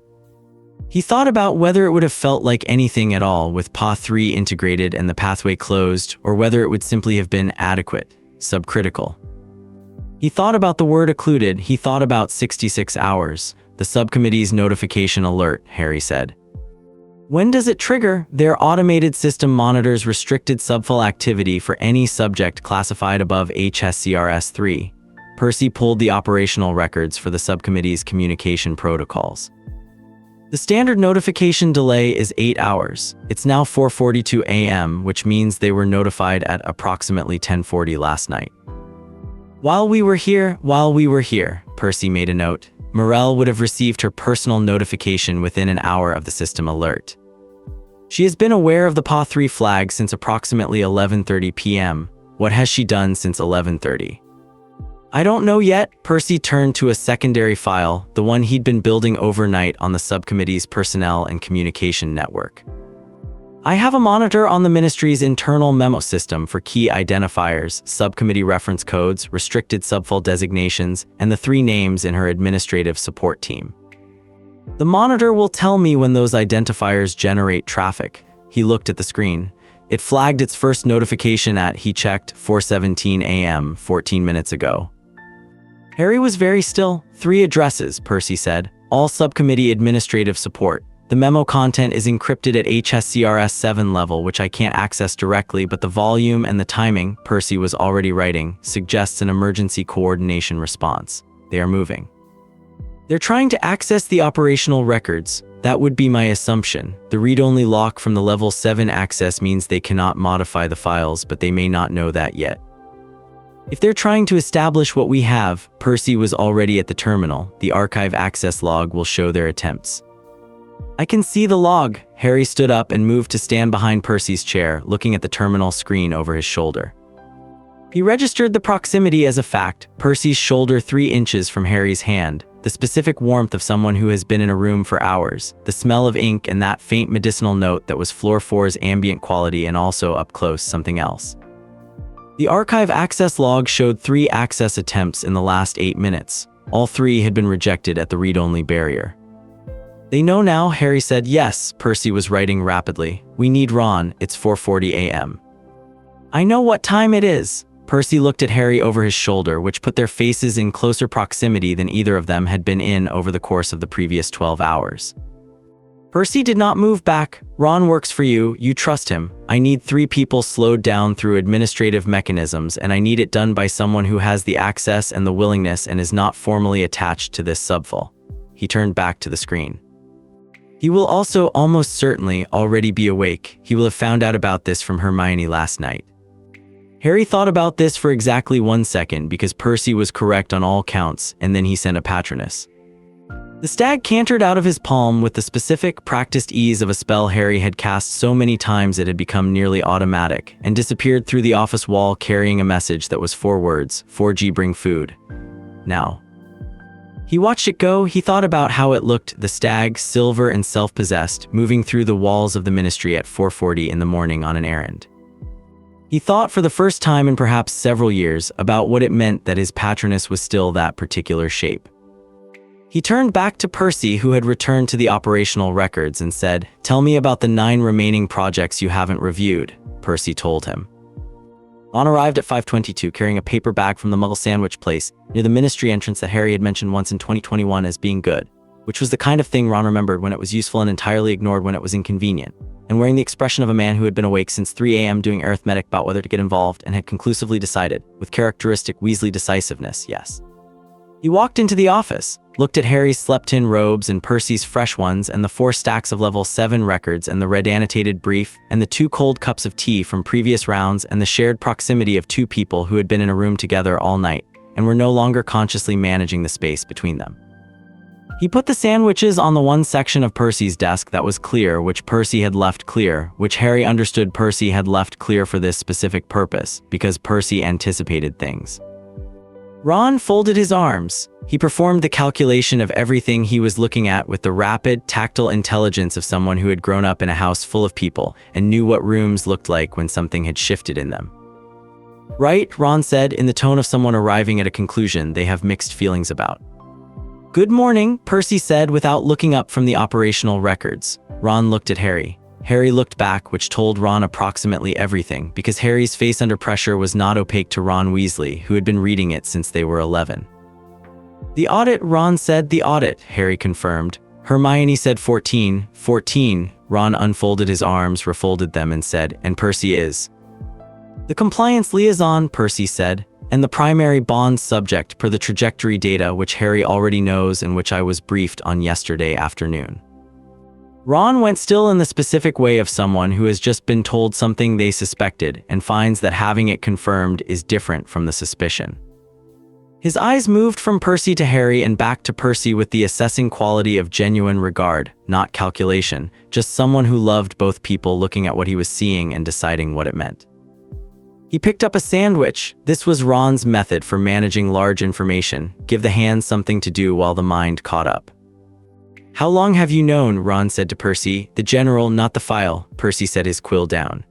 He thought about whether it would have felt like anything at all with PA 3 integrated and the pathway closed, or whether it would simply have been adequate, subcritical. He thought about the word occluded. He thought about 66 hours, the subcommittee's notification alert, Harry said. When does it trigger? Their automated system monitors restricted subfile activity for any subject classified above HSCRS 3. Percy pulled the operational records for the subcommittee's communication protocols. The standard notification delay is 8 hours. It's now 4:42 a.m., which means they were notified at approximately 10:40 last night. While we were here, Percy made a note. Morel would have received her personal notification within an hour of the system alert. She has been aware of the PA 3 flag since approximately 11:30 p.m. What has she done since 11:30? I don't know yet. Percy turned to a secondary file, the one he'd been building overnight on the subcommittee's personnel and communication network. I have a monitor on the ministry's internal memo system for key identifiers, subcommittee reference codes, restricted subfile designations, and the 3 names in her administrative support team. The monitor will tell me when those identifiers generate traffic. He looked at the screen. It flagged its first notification at, he checked, 4:17 a.m., 14 minutes ago. Harry was very still. 3 addresses, Percy said. All subcommittee administrative support. The memo content is encrypted at HSCRS 7 level, which I can't access directly, but the volume and the timing, Percy was already writing, suggests an emergency coordination response. They are moving. They're trying to access the operational records. That would be my assumption. The read-only lock from the level 7 access means they cannot modify the files, but they may not know that yet. If they're trying to establish what we have, Percy was already at the terminal. The archive access log will show their attempts. I can see the log. Harry stood up and moved to stand behind Percy's chair, looking at the terminal screen over his shoulder. He registered the proximity as a fact, Percy's shoulder 3 inches from Harry's hand, the specific warmth of someone who has been in a room for hours, the smell of ink and that faint medicinal note that was floor 4's ambient quality, and also up close something else. The archive access log showed 3 access attempts in the last 8 minutes. All 3 had been rejected at the read-only barrier. They know now, Harry said. Yes, Percy was writing rapidly. We need Ron, it's 4:40 a.m. I know what time it is. Percy looked at Harry over his shoulder, which put their faces in closer proximity than either of them had been in over the course of the previous 12 hours. Percy did not move back. Ron works for you, you trust him. I need 3 people slowed down through administrative mechanisms, and I need it done by someone who has the access and the willingness and is not formally attached to this subfile. He turned back to the screen. He will also almost certainly already be awake. He will have found out about this from Hermione last night. Harry thought about this for exactly 1 second because Percy was correct on all counts, and then he sent a Patronus. The stag cantered out of his palm with the specific, practiced ease of a spell Harry had cast so many times it had become nearly automatic, and disappeared through the office wall carrying a message that was 4 words, 4G bring food. Now. He watched it go. He thought about how it looked, the stag, silver and self-possessed, moving through the walls of the ministry at 4:40 in the morning on an errand. He thought for the first time in perhaps several years about what it meant that his patroness was still that particular shape. He turned back to Percy, who had returned to the operational records, and said, "Tell me about the 9 remaining projects you haven't reviewed," Percy told him. Ron arrived at 5:22 carrying a paper bag from the Muggle sandwich place near the ministry entrance that Harry had mentioned once in 2021 as being good, which was the kind of thing Ron remembered when it was useful and entirely ignored when it was inconvenient, and wearing the expression of a man who had been awake since 3 a.m. doing arithmetic about whether to get involved and had conclusively decided, with characteristic Weasley decisiveness, yes. He walked into the office, looked at Harry's slept-in robes and Percy's fresh ones and the 4 stacks of level 7 records and the red annotated brief and the 2 cold cups of tea from previous rounds and the shared proximity of 2 people who had been in a room together all night and were no longer consciously managing the space between them. He put the sandwiches on the one section of Percy's desk that was clear, which Percy had left clear, which Harry understood Percy had left clear for this specific purpose, because Percy anticipated things. Ron folded his arms. He performed the calculation of everything he was looking at with the rapid, tactile intelligence of someone who had grown up in a house full of people and knew what rooms looked like when something had shifted in them. "Right," Ron said, in the tone of someone arriving at a conclusion they have mixed feelings about. "Good morning," Percy said without looking up from the operational records. Ron looked at Harry. Harry looked back, which told Ron approximately everything, because Harry's face under pressure was not opaque to Ron Weasley, who had been reading it since they were 11. "The audit," Ron said. "The audit," Harry confirmed. Hermione said 14. 14. Ron unfolded his arms, refolded them, and said, "And Percy is?" "The compliance liaison," Percy said, "and the primary bond subject per the trajectory data which Harry already knows and which I was briefed on yesterday afternoon." Ron went still in the specific way of someone who has just been told something they suspected and finds that having it confirmed is different from the suspicion. His eyes moved from Percy to Harry and back to Percy with the assessing quality of genuine regard, not calculation, just someone who loved both people looking at what he was seeing and deciding what it meant. He picked up a sandwich. This was Ron's method for managing large information, give the hands something to do while the mind caught up. "How long have you known?" Ron said to Percy. "The general, not the file," Percy set his quill down.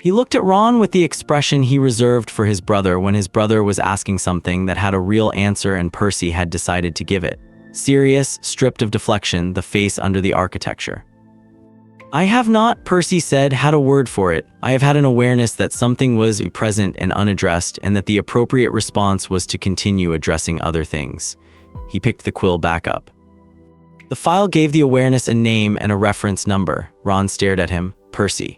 He looked at Ron with the expression he reserved for his brother when his brother was asking something that had a real answer and Percy had decided to give it. Serious, stripped of deflection, the face under the architecture. "I have not," Percy said, "had a word for it. I have had an awareness that something was present and unaddressed and that the appropriate response was to continue addressing other things." He picked the quill back up. The file gave the awareness a name and a reference number. Ron stared at him. "Percy."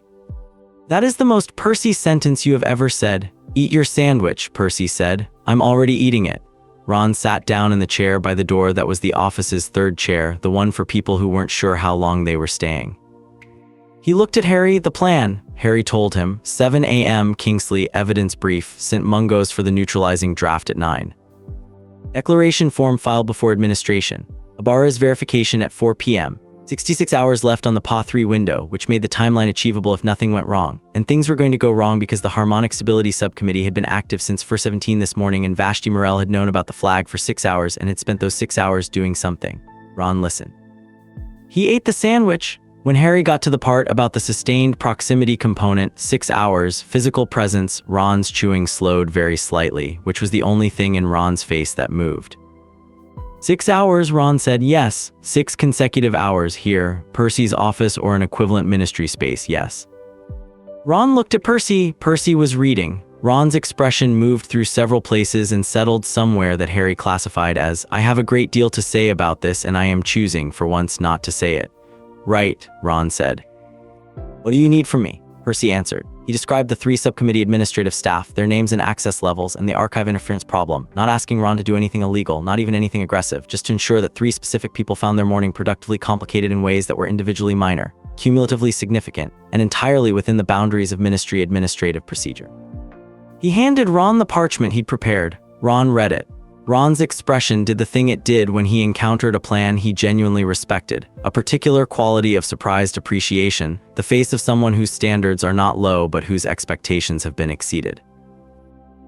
"That is the most Percy sentence you have ever said." "Eat your sandwich," Percy said. "I'm already eating it." Ron sat down in the chair by the door that was the office's 3rd chair, the one for people who weren't sure how long they were staying. He looked at Harry. "The plan," Harry told him. 7 a.m. Kingsley, evidence brief, St. Mungo's for the neutralizing draft at 9. Declaration form filed before administration. Ibarra's verification at 4 p.m. 66 hours left on the PA3 window, which made the timeline achievable if nothing went wrong. And things were going to go wrong because the Harmonic Stability Subcommittee had been active since 4:17 this morning and Vashti Morell had known about the flag for 6 hours and had spent those 6 hours doing something. Ron listened. He ate the sandwich. When Harry got to the part about the sustained proximity component, 6 hours, physical presence, Ron's chewing slowed very slightly, which was the only thing in Ron's face that moved. 6 hours, Ron said. "Yes, 6 consecutive hours here, Percy's office or an equivalent ministry space, yes." Ron looked at Percy. Percy was reading. Ron's expression moved through several places and settled somewhere that Harry classified as, "I have a great deal to say about this and I am choosing for once not to say it." "Right," Ron said. "What do you need from me?" Percy answered. He described the 3 subcommittee administrative staff, their names and access levels, and the archive interference problem, not asking Ron to do anything illegal, not even anything aggressive, just to ensure that 3 specific people found their morning productively complicated in ways that were individually minor, cumulatively significant, and entirely within the boundaries of ministry administrative procedure. He handed Ron the parchment he'd prepared. Ron read it. Ron's expression did the thing it did when he encountered a plan he genuinely respected, a particular quality of surprised appreciation, the face of someone whose standards are not low but whose expectations have been exceeded.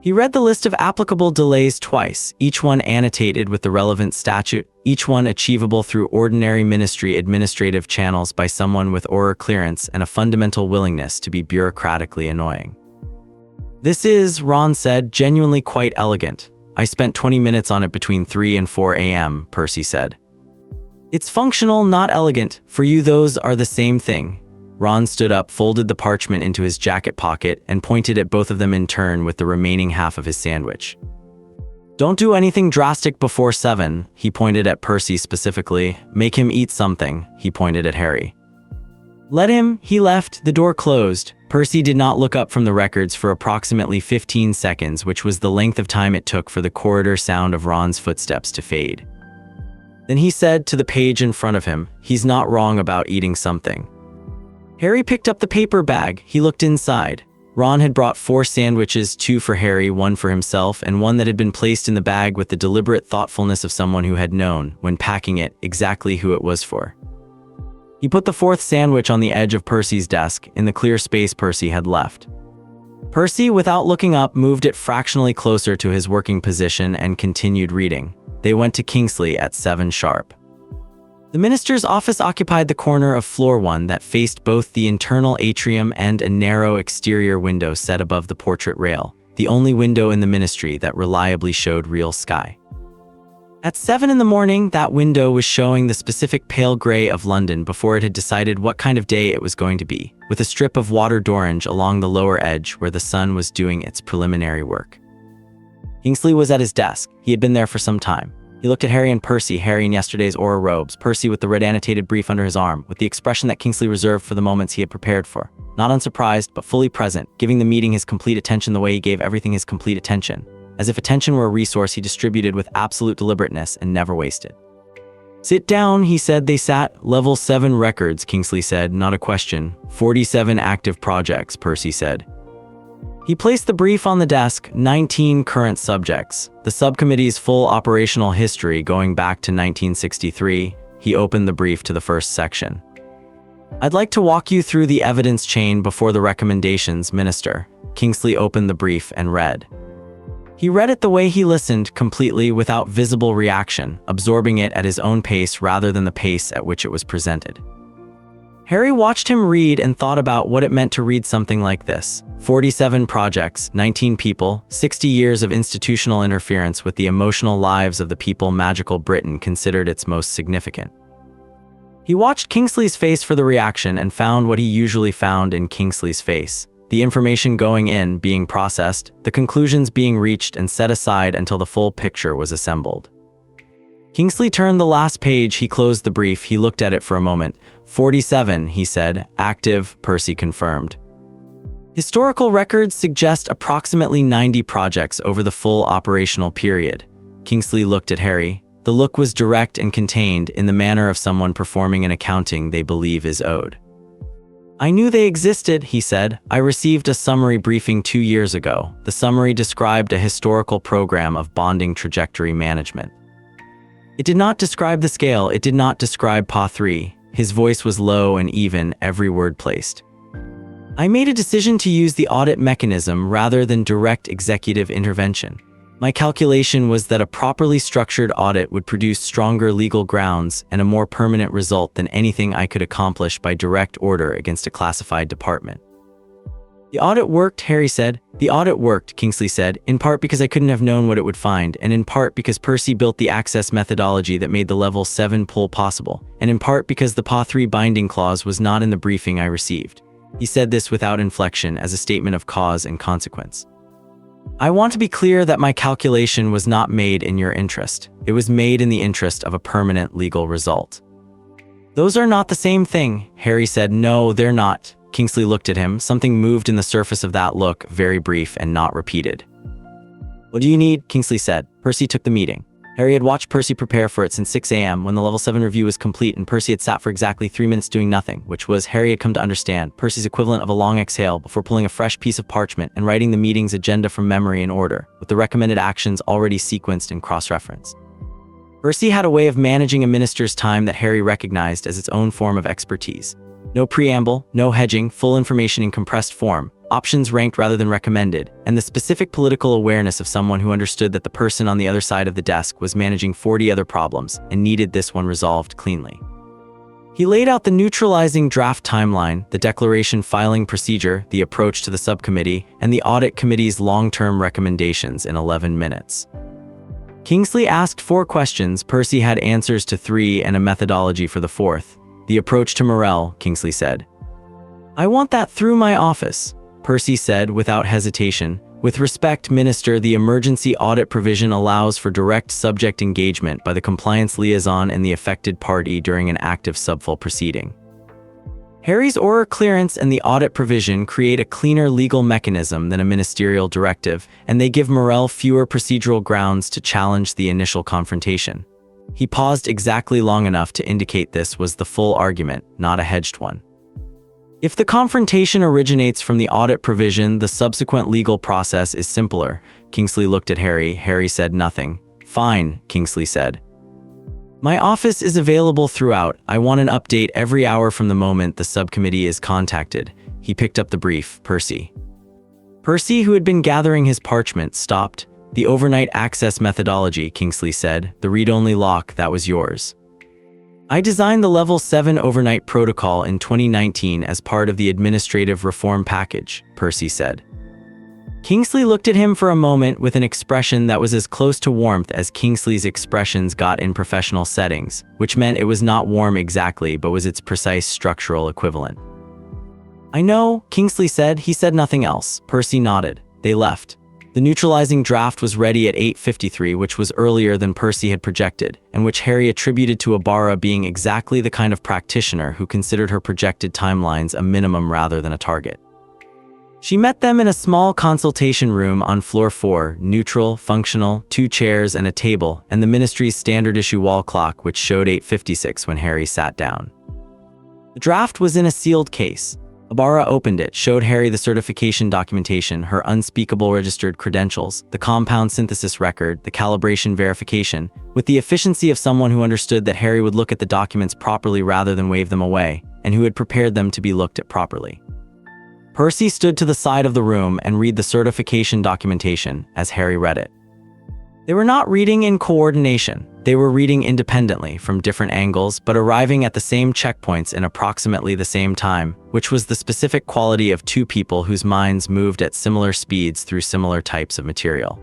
He read the list of applicable delays twice, each one annotated with the relevant statute, each one achievable through ordinary ministry administrative channels by someone with Auror clearance and a fundamental willingness to be bureaucratically annoying. "This is," Ron said, "genuinely quite elegant. I spent 20 minutes on it between 3 and 4 a.m., Percy said. "It's functional, not elegant. For you, those are the same thing." Ron stood up, folded the parchment into his jacket pocket, and pointed at both of them in turn with the remaining half of his sandwich. "Don't do anything drastic before 7, he pointed at Percy specifically. "Make him eat something," he pointed at Harry. "Let him," he left, the door closed. Percy did not look up from the records for approximately 15 seconds, which was the length of time it took for the corridor sound of Ron's footsteps to fade. Then he said to the page in front of him, "He's not wrong about eating something." Harry picked up the paper bag. He looked inside. Ron had brought 4 sandwiches, 2 for Harry, 1 for himself, and 1 that had been placed in the bag with the deliberate thoughtfulness of someone who had known, when packing it, exactly who it was for. He put the 4th sandwich on the edge of Percy's desk, in the clear space Percy had left. Percy, without looking up, moved it fractionally closer to his working position and continued reading. They went to Kingsley at 7 sharp. The minister's office occupied the corner of floor 1 that faced both the internal atrium and a narrow exterior window set above the portrait rail, the only window in the ministry that reliably showed real sky. At 7 in the morning, that window was showing the specific pale gray of London before it had decided what kind of day it was going to be, with a strip of watered orange along the lower edge where the sun was doing its preliminary work. Kingsley was at his desk. He had been there for some time. He looked at Harry and Percy, Harry in yesterday's Auror robes, Percy with the red annotated brief under his arm, with the expression that Kingsley reserved for the moments he had prepared for. Not unsurprised, but fully present, giving the meeting his complete attention the way he gave everything his complete attention. As if attention were a resource he distributed with absolute deliberateness and never wasted. "Sit down," he said. They sat. "Level 7 records," Kingsley said, "not a question. 47 active projects," Percy said. He placed the brief on the desk. 19 current subjects. The subcommittee's full operational history going back to 1963. He opened the brief to the first section. "I'd like to walk you through the evidence chain before the recommendations, Minister." Kingsley opened the brief and read. He read it the way he listened, completely without visible reaction, absorbing it at his own pace rather than the pace at which it was presented. Harry watched him read and thought about what it meant to read something like this. 47 projects, 19 people, 60 years of institutional interference with the emotional lives of the people magical Britain considered its most significant. He watched Kingsley's face for the reaction and found what he usually found in Kingsley's face. The information going in, being processed, the conclusions being reached and set aside until the full picture was assembled. Kingsley turned the last page. He closed the brief. He looked at it for a moment. 47, he said. Active, Percy confirmed. Historical records suggest approximately 90 projects over the full operational period. Kingsley looked at Harry. The look was direct and contained in the manner of someone performing an accounting they believe is owed. "I knew they existed," he said. "I received a summary briefing 2 years ago. The summary described a historical program of bonding trajectory management. It did not describe the scale. It did not describe PA3. His voice was low and even, every word placed. "I made a decision to use the audit mechanism rather than direct executive intervention. My calculation was that a properly structured audit would produce stronger legal grounds and a more permanent result than anything I could accomplish by direct order against a classified department." "The audit worked," Harry said. "The audit worked," Kingsley said, "in part because I couldn't have known what it would find, and in part because Percy built the access methodology that made the level 7 pull possible, and in part because the PA3 binding clause was not in the briefing I received." He said this without inflection as a statement of cause and consequence. "I want to be clear that my calculation was not made in your interest. It was made in the interest of a permanent legal result." "Those are not the same thing," Harry said. "No, they're not." Kingsley looked at him. Something moved in the surface of that look, very brief and not repeated. "What do you need?" Kingsley said. Percy took the meeting. Harry had watched Percy prepare for it since 6 a.m. when the level 7 review was complete, and Percy had sat for exactly 3 minutes doing nothing, which was, Harry had come to understand, Percy's equivalent of a long exhale before pulling a fresh piece of parchment and writing the meeting's agenda from memory in order, with the recommended actions already sequenced and cross-referenced. Percy had a way of managing a minister's time that Harry recognized as its own form of expertise. No preamble, no hedging, full information in compressed form, options ranked rather than recommended, and the specific political awareness of someone who understood that the person on the other side of the desk was managing 40 other problems and needed this one resolved cleanly. He laid out the neutralizing draft timeline, the declaration filing procedure, the approach to the subcommittee, and the audit committee's long-term recommendations in 11 minutes. Kingsley asked 4 questions, Percy had answers to 3 and a methodology for the 4th. The approach to morale, Kingsley said. "I want that through my office," Percy said without hesitation. "With respect, Minister, the emergency audit provision allows for direct subject engagement by the compliance liaison and the affected party during an active subful proceeding." Harry's Auror clearance and the audit provision create a cleaner legal mechanism than a ministerial directive, and they give Morell fewer procedural grounds to challenge the initial confrontation. He paused exactly long enough to indicate this was the full argument, not a hedged one. If the confrontation originates from the audit provision, the subsequent legal process is simpler. Kingsley looked at Harry. Harry said nothing. "Fine," Kingsley said. "My office is available throughout. I want an update every hour from the moment the subcommittee is contacted." He picked up the brief. Percy, who had been gathering his parchment, stopped. "The overnight access methodology," Kingsley said. "The read-only lock, that was yours." "I designed the Level 7 overnight protocol in 2019 as part of the administrative reform package," Percy said. Kingsley looked at him for a moment with an expression that was as close to warmth as Kingsley's expressions got in professional settings, which meant it was not warm exactly but was its precise structural equivalent. "I know," Kingsley said. He said nothing else. Percy nodded. They left. The neutralizing draft was ready at 8:53, which was earlier than Percy had projected, and which Harry attributed to Auror being exactly the kind of practitioner who considered her projected timelines a minimum rather than a target. She met them in a small consultation room on floor 4, neutral, functional, 2 chairs and a table, and the ministry's standard-issue wall clock, which showed 8:56 when Harry sat down. The draft was in a sealed case. Auror opened it, showed Harry the certification documentation, her unspeakable registered credentials, the compound synthesis record, the calibration verification, with the efficiency of someone who understood that Harry would look at the documents properly rather than wave them away, and who had prepared them to be looked at properly. Percy stood to the side of the room and read the certification documentation as Harry read it. They were not reading in coordination. They were reading independently from different angles, but arriving at the same checkpoints in approximately the same time, which was the specific quality of 2 people whose minds moved at similar speeds through similar types of material.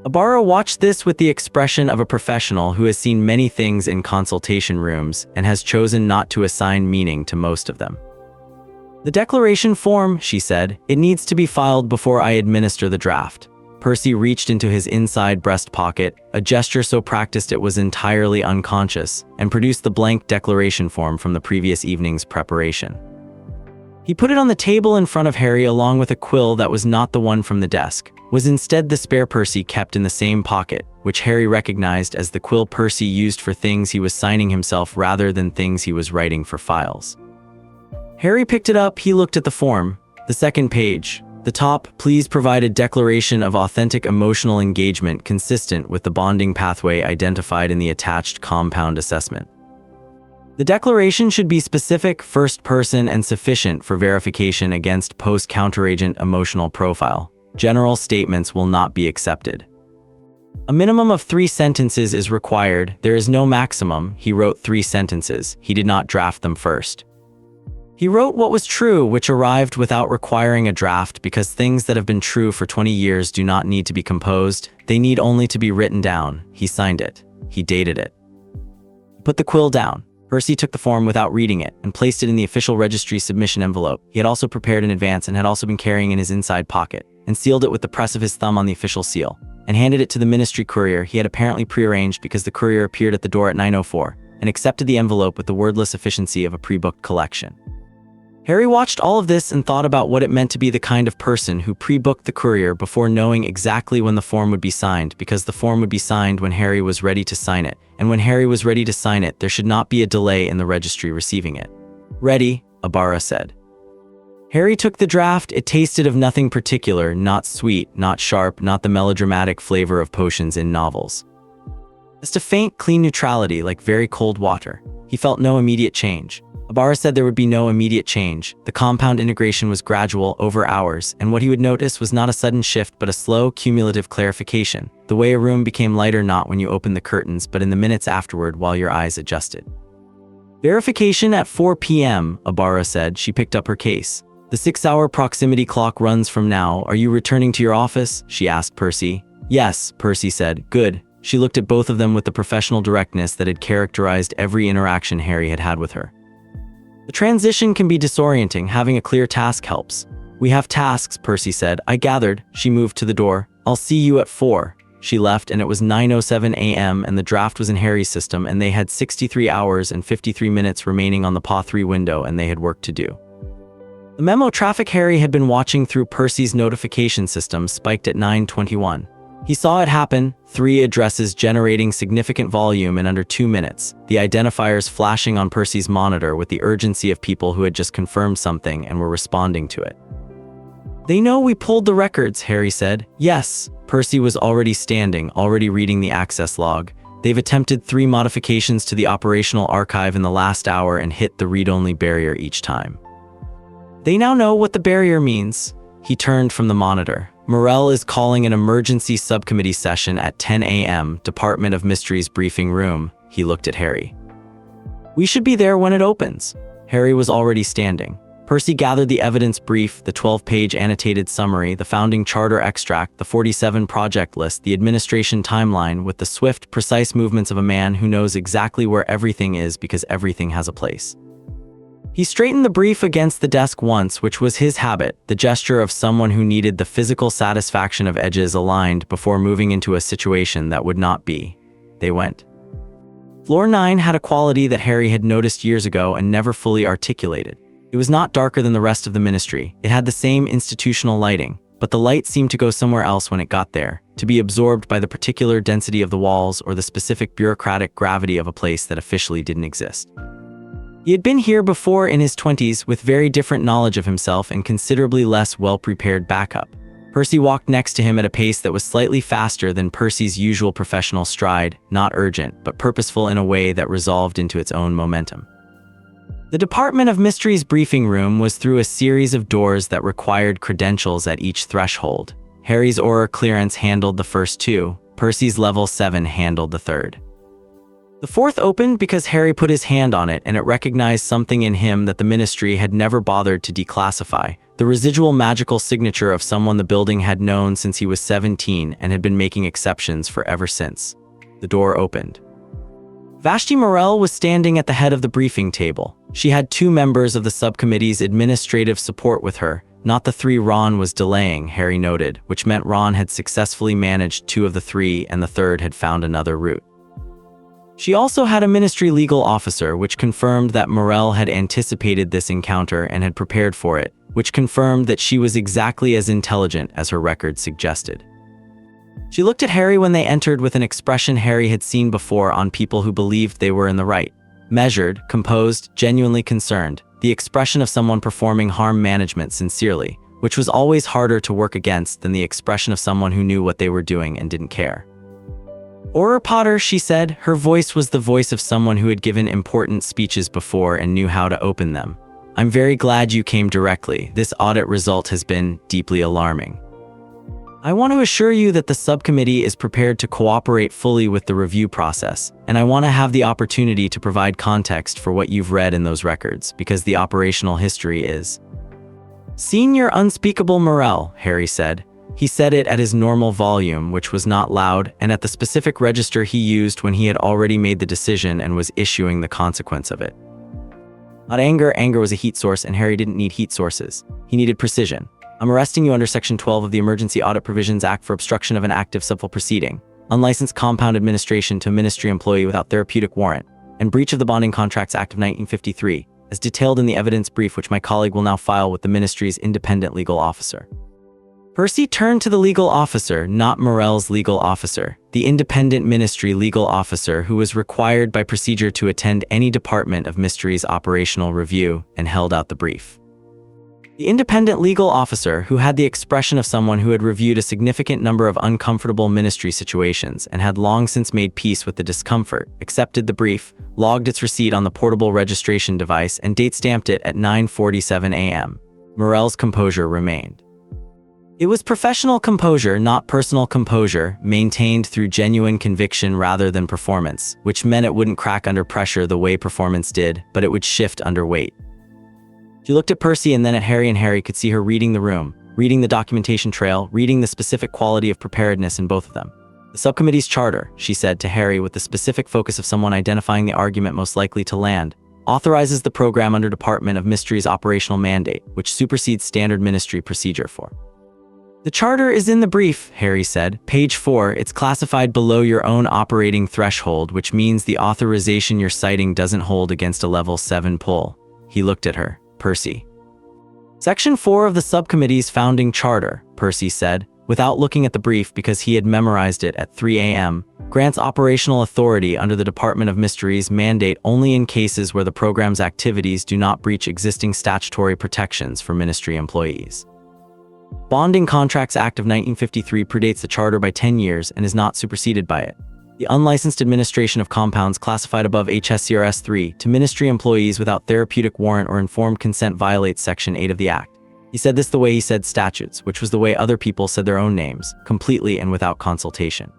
Auror watched this with the expression of a professional who has seen many things in consultation rooms and has chosen not to assign meaning to most of them. "The declaration form," she said, "it needs to be filed before I administer the draft." Percy reached into his inside breast pocket, a gesture so practiced it was entirely unconscious, and produced the blank declaration form from the previous evening's preparation. He put it on the table in front of Harry along with a quill that was not the one from the desk, was instead the spare Percy kept in the same pocket, which Harry recognized as the quill Percy used for things he was signing himself rather than things he was writing for files. Harry picked it up. He looked at the form. The second page. The top, "Please provide a declaration of authentic emotional engagement consistent with the bonding pathway identified in the attached compound assessment." The declaration should be specific, first person, and sufficient for verification against post-counteragent emotional profile. General statements will not be accepted. A minimum of 3 sentences is required. There is no maximum. He wrote 3 sentences. He did not draft them first. He wrote what was true, which arrived without requiring a draft because things that have been true for 20 years do not need to be composed. They need only to be written down. He signed it. He dated it. Put the quill down. Percy took the form without reading it and placed it in the official registry submission envelope he had also prepared in advance and had also been carrying in his inside pocket, and sealed it with the press of his thumb on the official seal, and handed it to the ministry courier he had apparently prearranged because the courier appeared at the door at 9:04, and accepted the envelope with the wordless efficiency of a pre-booked collection. Harry watched all of this and thought about what it meant to be the kind of person who pre-booked the courier before knowing exactly when the form would be signed, because the form would be signed when Harry was ready to sign it, and when Harry was ready to sign it, there should not be a delay in the registry receiving it. "Ready," Auror said. Harry took the draft. It tasted of nothing particular, not sweet, not sharp, not the melodramatic flavor of potions in novels. Just a faint, clean neutrality, like very cold water. He felt no immediate change. Auror said there would be no immediate change. The compound integration was gradual, over hours, and what he would notice was not a sudden shift but a slow, cumulative clarification. The way a room became lighter not when you opened the curtains, but in the minutes afterward while your eyes adjusted. "Verification at 4 p.m., Auror said. She picked up her case. "The 6-hour proximity clock runs from now. Are you returning to your office?" she asked Percy. "Yes," Percy said. "Good." She looked at both of them with the professional directness that had characterized every interaction Harry had had with her. The transition can be disorienting. Having a clear task helps. "We have tasks," Percy said. "I gathered." She moved to the door. "I'll see you at 4. She left, and it was 9:07 a.m., and the draft was in Harry's system, and they had 63 hours and 53 minutes remaining on the PA3 window, and they had work to do. The memo traffic Harry had been watching through Percy's notification system spiked at 9:21. He saw it happen, 3 addresses generating significant volume in under 2 minutes, the identifiers flashing on Percy's monitor with the urgency of people who had just confirmed something and were responding to it. "They know we pulled the records," Harry said. "Yes." Percy was already standing, already reading the access log. "They've attempted 3 modifications to the operational archive in the last hour and hit the read-only barrier each time. They now know what the barrier means." He turned from the monitor. "Morell is calling an emergency subcommittee session at 10 a.m., Department of Mysteries briefing room." He looked at Harry. "We should be there when it opens." Harry was already standing. Percy gathered the evidence brief, the 12-page annotated summary, the founding charter extract, the 47 project list, the administration timeline, with the swift, precise movements of a man who knows exactly where everything is because everything has a place. He straightened the brief against the desk once, which was his habit, the gesture of someone who needed the physical satisfaction of edges aligned before moving into a situation that would not be. They went. Floor 9 had a quality that Harry had noticed years ago and never fully articulated. It was not darker than the rest of the ministry. It had the same institutional lighting, but the light seemed to go somewhere else when it got there, to be absorbed by the particular density of the walls or the specific bureaucratic gravity of a place that officially didn't exist. He had been here before in his 20s with very different knowledge of himself and considerably less well-prepared backup. Percy walked next to him at a pace that was slightly faster than Percy's usual professional stride, not urgent, but purposeful in a way that resolved into its own momentum. The Department of Mysteries briefing room was through a series of doors that required credentials at each threshold. Harry's Auror clearance handled the first 2, Percy's level 7 handled the third. The fourth opened because Harry put his hand on it and it recognized something in him that the ministry had never bothered to declassify, the residual magical signature of someone the building had known since he was 17 and had been making exceptions for ever since. The door opened. Vashti Morell was standing at the head of the briefing table. She had 2 members of the subcommittee's administrative support with her, not the 3 Ron was delaying, Harry noted, which meant Ron had successfully managed 2 of the 3 and the third had found another route. She also had a ministry legal officer, which confirmed that Morell had anticipated this encounter and had prepared for it, which confirmed that she was exactly as intelligent as her record suggested. She looked at Harry when they entered with an expression Harry had seen before on people who believed they were in the right. Measured, composed, genuinely concerned, the expression of someone performing harm management sincerely, which was always harder to work against than the expression of someone who knew what they were doing and didn't care. "Auror Potter," she said. Her voice was the voice of someone who had given important speeches before and knew how to open them. "I'm very glad you came directly. This audit result has been deeply alarming. I want to assure you that the subcommittee is prepared to cooperate fully with the review process, and I want to have the opportunity to provide context for what you've read in those records, because the operational history is." "Senior Unspeakable Morell," Harry said. He said it at his normal volume, which was not loud, and at the specific register he used when he had already made the decision and was issuing the consequence of it. Not anger. Anger was a heat source, and Harry didn't need heat sources. He needed precision. "I'm arresting you under Section 12 of the Emergency Audit Provisions Act for obstruction of an active civil proceeding, unlicensed compound administration to a ministry employee without therapeutic warrant, and breach of the Bonding Contracts Act of 1953. as detailed in the evidence brief which my colleague will now file with the Ministry's independent legal officer. Percy turned to the legal officer, not Morell's legal officer, the independent Ministry legal officer who was required by procedure to attend any Department of Mysteries operational review, and held out the brief. The independent legal officer, who had the expression of someone who had reviewed a significant number of uncomfortable ministry situations and had long since made peace with the discomfort, accepted the brief, logged its receipt on the portable registration device, and date-stamped it at 9:47 a.m. Morell's composure remained. It was professional composure, not personal composure, maintained through genuine conviction rather than performance, which meant it wouldn't crack under pressure the way performance did, but it would shift under weight. She looked at Percy and then at Harry, and Harry could see her reading the room, reading the documentation trail, reading the specific quality of preparedness in both of them. The subcommittee's charter, she said to Harry with the specific focus of someone identifying the argument most likely to land, authorizes the program under Department of Mysteries operational mandate, which supersedes standard ministry procedure for. The charter is in the brief, Harry said. Page 4, it's classified below your own operating threshold, which means the authorization you're citing doesn't hold against a level 7 pull. He looked at her. Percy. Section 4 of the subcommittee's founding charter, Percy said, without looking at the brief because he had memorized it at 3 a.m., grants operational authority under the Department of Mysteries mandate only in cases where the program's activities do not breach existing statutory protections for ministry employees. Bonding Contracts Act of 1953 predates the charter by 10 years and is not superseded by it. The unlicensed administration of compounds classified above HSCRS 3 to ministry employees without therapeutic warrant or informed consent violates Section 8 of the Act. He said this the way he said statutes, which was the way other people said their own names, completely and without consultation.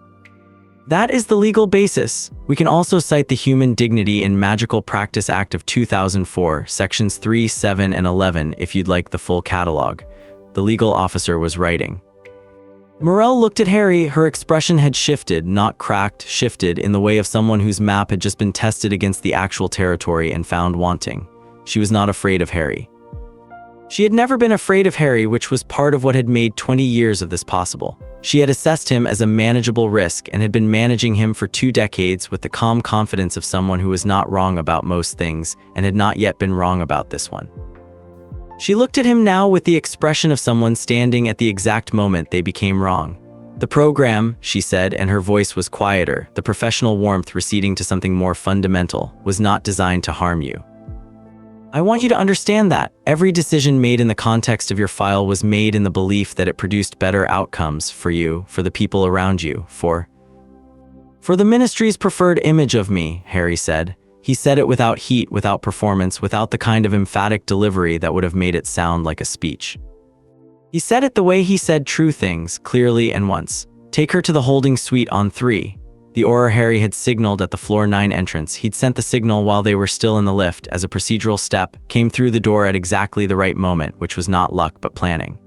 That is the legal basis. We can also cite the Human Dignity in Magical Practice Act of 2004, Sections 3, 7, and 11 if you'd like the full catalog. The legal officer was writing. Morell looked at Harry. Her expression had shifted, not cracked, shifted in the way of someone whose map had just been tested against the actual territory and found wanting. She was not afraid of Harry. She had never been afraid of Harry, which was part of what had made 20 years of this possible. She had assessed him as a manageable risk and had been managing him for 2 decades with the calm confidence of someone who was not wrong about most things and had not yet been wrong about this one. She looked at him now with the expression of someone standing at the exact moment they became wrong. The program, she said, and her voice was quieter, the professional warmth receding to something more fundamental, was not designed to harm you. I want you to understand that every decision made in the context of your file was made in the belief that it produced better outcomes for you, for the people around you, for the ministry's preferred image of me, Harry said. He said it without heat, without performance, without the kind of emphatic delivery that would have made it sound like a speech. He said it the way he said true things, clearly and once. Take her to the holding suite on 3. The Auror Harry had signaled at the floor 9 entrance. He'd sent the signal while they were still in the lift as a procedural step, came through the door at exactly the right moment, which was not luck but planning.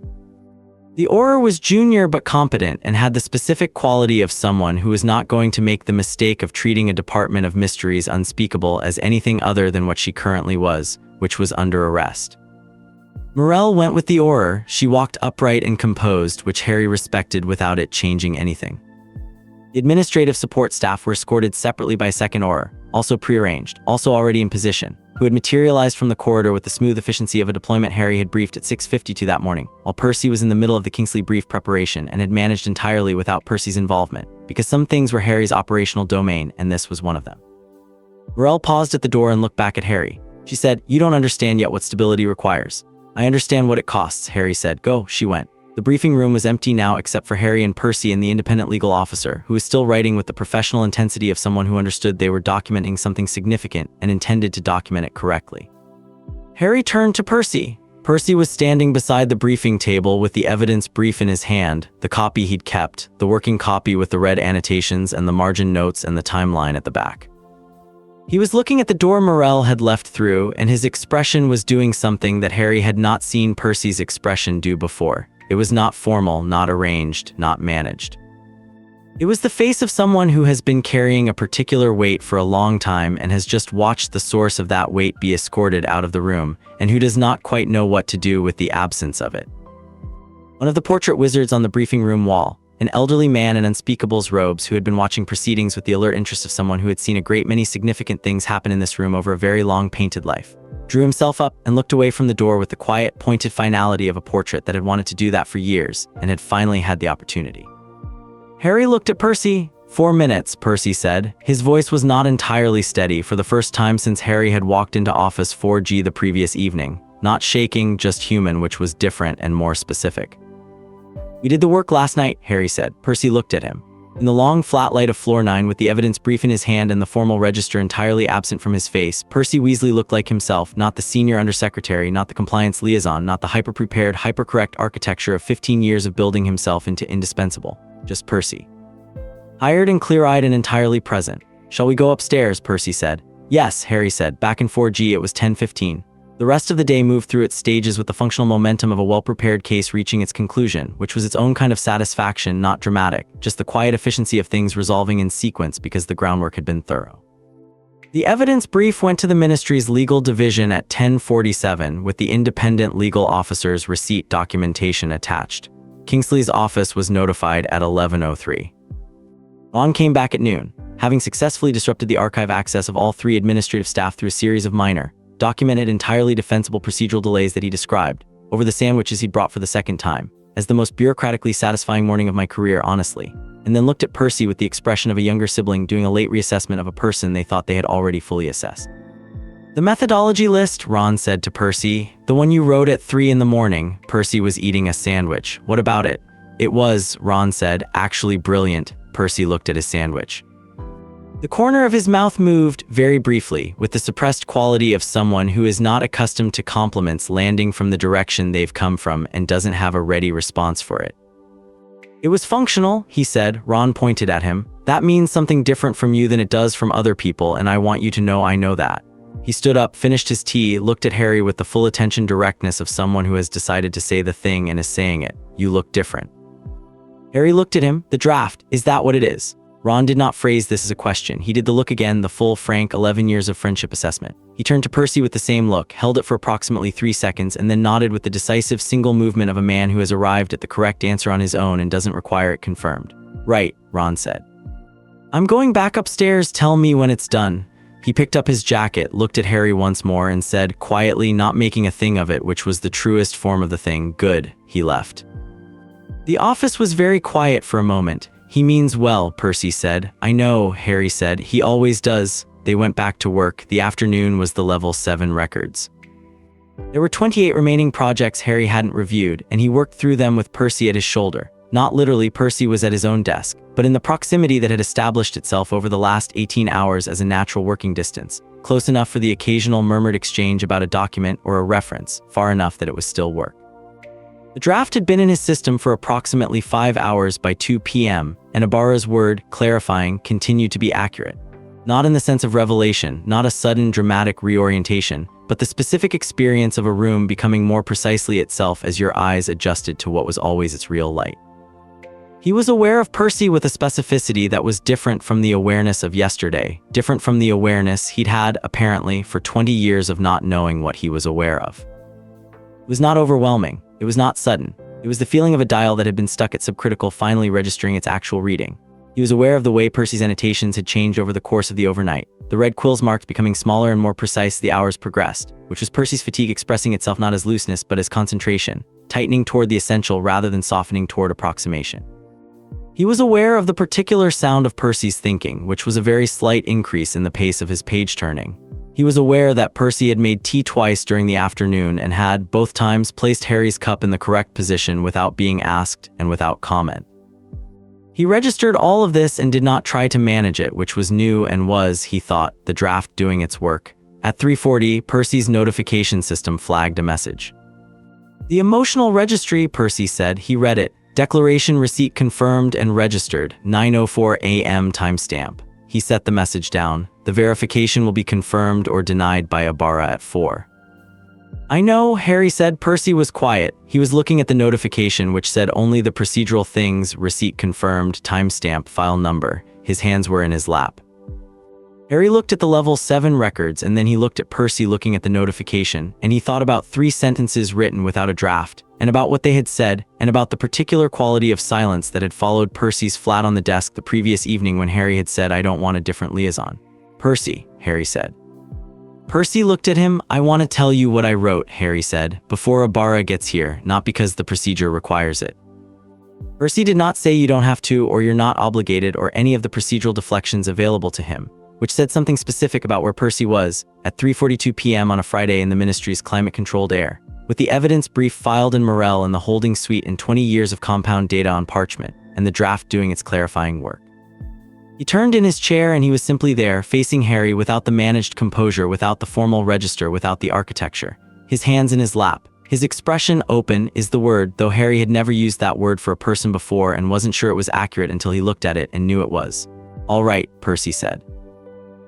The Auror was junior but competent and had the specific quality of someone who was not going to make the mistake of treating a Department of Mysteries unspeakable as anything other than what she currently was, which was under arrest. Morell went with the Auror. She walked upright and composed, which Harry respected without it changing anything. The administrative support staff were escorted separately by a second Auror, also prearranged, also already in position, who had materialized from the corridor with the smooth efficiency of a deployment Harry had briefed at 6:52 that morning, while Percy was in the middle of the Kingsley brief preparation and had managed entirely without Percy's involvement, because some things were Harry's operational domain, and this was one of them. Morell paused at the door and looked back at Harry. She said, "You don't understand yet what stability requires." "I understand what it costs," Harry said. "Go." She went. The briefing room was empty now except for Harry and Percy and the independent legal officer, who was still writing with the professional intensity of someone who understood they were documenting something significant and intended to document it correctly. Harry turned to Percy. Percy was standing beside the briefing table with the evidence brief in his hand, the copy he'd kept, the working copy with the red annotations and the margin notes and the timeline at the back. He was looking at the door Morell had left through, and his expression was doing something that Harry had not seen Percy's expression do before. It was not formal, not arranged, not managed. It was the face of someone who has been carrying a particular weight for a long time and has just watched the source of that weight be escorted out of the room, and who does not quite know what to do with the absence of it. One of the portrait wizards on the briefing room wall, an elderly man in unspeakable's robes who had been watching proceedings with the alert interest of someone who had seen a great many significant things happen in this room over a very long painted life, drew himself up, and looked away from the door with the quiet, pointed finality of a portrait that had wanted to do that for years and had finally had the opportunity. Harry looked at Percy. 4 minutes, Percy said. His voice was not entirely steady for the first time since Harry had walked into office 4G the previous evening. Not shaking, just human, which was different and more specific. "We did the work last night," Harry said. Percy looked at him. In the long, flat light of floor 9, with the evidence brief in his hand and the formal register entirely absent from his face, Percy Weasley looked like himself, not the senior undersecretary, not the compliance liaison, not the hyper-prepared, hyper-correct architecture of 15 years of building himself into indispensable. Just Percy. Hired and clear-eyed and entirely present. "Shall we go upstairs?" Percy said. "Yes," Harry said. Back in 4G it was 10:15. The rest of the day moved through its stages with the functional momentum of a well-prepared case reaching its conclusion, which was its own kind of satisfaction, not dramatic, just the quiet efficiency of things resolving in sequence because the groundwork had been thorough. The evidence brief went to the ministry's legal division at 10:47 with the independent legal officer's receipt documentation attached. Kingsley's office was notified at 11:03. Ron came back at noon, having successfully disrupted the archive access of all 3 administrative staff through a series of minor, documented entirely defensible procedural delays that he described, over the sandwiches he'd brought for the second time, as the most bureaucratically satisfying morning of my career, honestly, and then looked at Percy with the expression of a younger sibling doing a late reassessment of a person they thought they had already fully assessed. "The methodology list," Ron said to Percy. "The one you wrote at 3 in the morning." Percy was eating a sandwich. "What about it?" "It was," Ron said, "actually brilliant." Percy looked at his sandwich. The corner of his mouth moved, very briefly, with the suppressed quality of someone who is not accustomed to compliments landing from the direction they've come from and doesn't have a ready response for it. "It was functional," he said. Ron pointed at him. "That means something different from you than it does from other people, and I want you to know I know that." He stood up, finished his tea, looked at Harry with the full attention directness of someone who has decided to say the thing and is saying it. "You look different." Harry looked at him. "The draft, is that what it is?" Ron did not phrase this as a question. He did the look again, the full, frank 11 years of friendship assessment. He turned to Percy with the same look, held it for approximately 3 seconds, and then nodded with the decisive single movement of a man who has arrived at the correct answer on his own and doesn't require it confirmed. "Right," Ron said. "I'm going back upstairs. Tell me when it's done." He picked up his jacket, looked at Harry once more, and said, quietly, not making a thing of it, which was the truest form of the thing, "Good." He left. The office was very quiet for a moment. "He means well," Percy said. "I know," Harry said. "He always does." They went back to work. The afternoon was the level 7 records. There were 28 remaining projects Harry hadn't reviewed, and he worked through them with Percy at his shoulder. Not literally, Percy was at his own desk, but in the proximity that had established itself over the last 18 hours as a natural working distance, close enough for the occasional murmured exchange about a document or a reference, far enough that it was still work. The draft had been in his system for approximately 5 hours by 2 p.m., and Ibarra's word, clarifying, continued to be accurate. Not in the sense of revelation, not a sudden dramatic reorientation, but the specific experience of a room becoming more precisely itself as your eyes adjusted to what was always its real light. He was aware of Percy with a specificity that was different from the awareness of yesterday, different from the awareness he'd had, apparently, for 20 years of not knowing what he was aware of. It was not overwhelming. It was not sudden. It was the feeling of a dial that had been stuck at subcritical finally registering its actual reading. He was aware of the way Percy's annotations had changed over the course of the overnight, the red quills marked becoming smaller and more precise as the hours progressed, which was Percy's fatigue expressing itself not as looseness but as concentration, tightening toward the essential rather than softening toward approximation. He was aware of the particular sound of Percy's thinking, which was a very slight increase in the pace of his page turning. He was aware that Percy had made tea twice during the afternoon and had, both times, placed Harry's cup in the correct position without being asked and without comment. He registered all of this and did not try to manage it, which was new and was, he thought, the draft doing its work. At 3:40, Percy's notification system flagged a message. "The emotional registry," Percy said. He read it. "Declaration receipt confirmed and registered, 9:04 a.m. timestamp." He set the message down. "The verification will be confirmed or denied by Ibarra at 4. "I know," Harry said. Percy was quiet. He was looking at the notification, which said only the procedural things, receipt confirmed, timestamp, file number. His hands were in his lap. Harry looked at the level 7 records, and then he looked at Percy looking at the notification, and he thought about 3 sentences written without a draft, and about what they had said, and about the particular quality of silence that had followed Percy's flat on the desk the previous evening when Harry had said, "I don't want a different liaison." "Percy," Harry said. Percy looked at him. I want to tell you what I wrote, Harry said, before Auror gets here, not because the procedure requires it. Percy did not say you don't have to or you're not obligated or any of the procedural deflections available to him, which said something specific about where Percy was at 3:42 p.m. on a Friday in the Ministry's climate-controlled air, with the evidence brief filed in Morel in the holding suite and 20 years of compound data on parchment, and the draft doing its clarifying work. He turned in his chair and he was simply there, facing Harry without the managed composure, without the formal register, without the architecture. His hands in his lap. His expression, open, is the word, though Harry had never used that word for a person before and wasn't sure it was accurate until he looked at it and knew it was. All right, Percy said.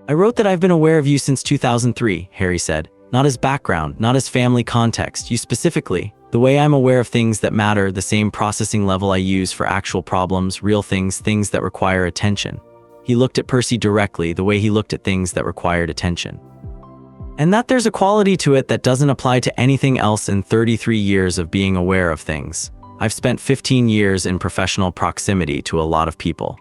I wrote that I've been aware of you since 2003, Harry said. Not as background, not as family context, you specifically. The way I'm aware of things that matter, the same processing level I use for actual problems, real things, things that require attention. He looked at Percy directly, the way he looked at things that required attention. And that there's a quality to it that doesn't apply to anything else in 33 years of being aware of things. I've spent 15 years in professional proximity to a lot of people.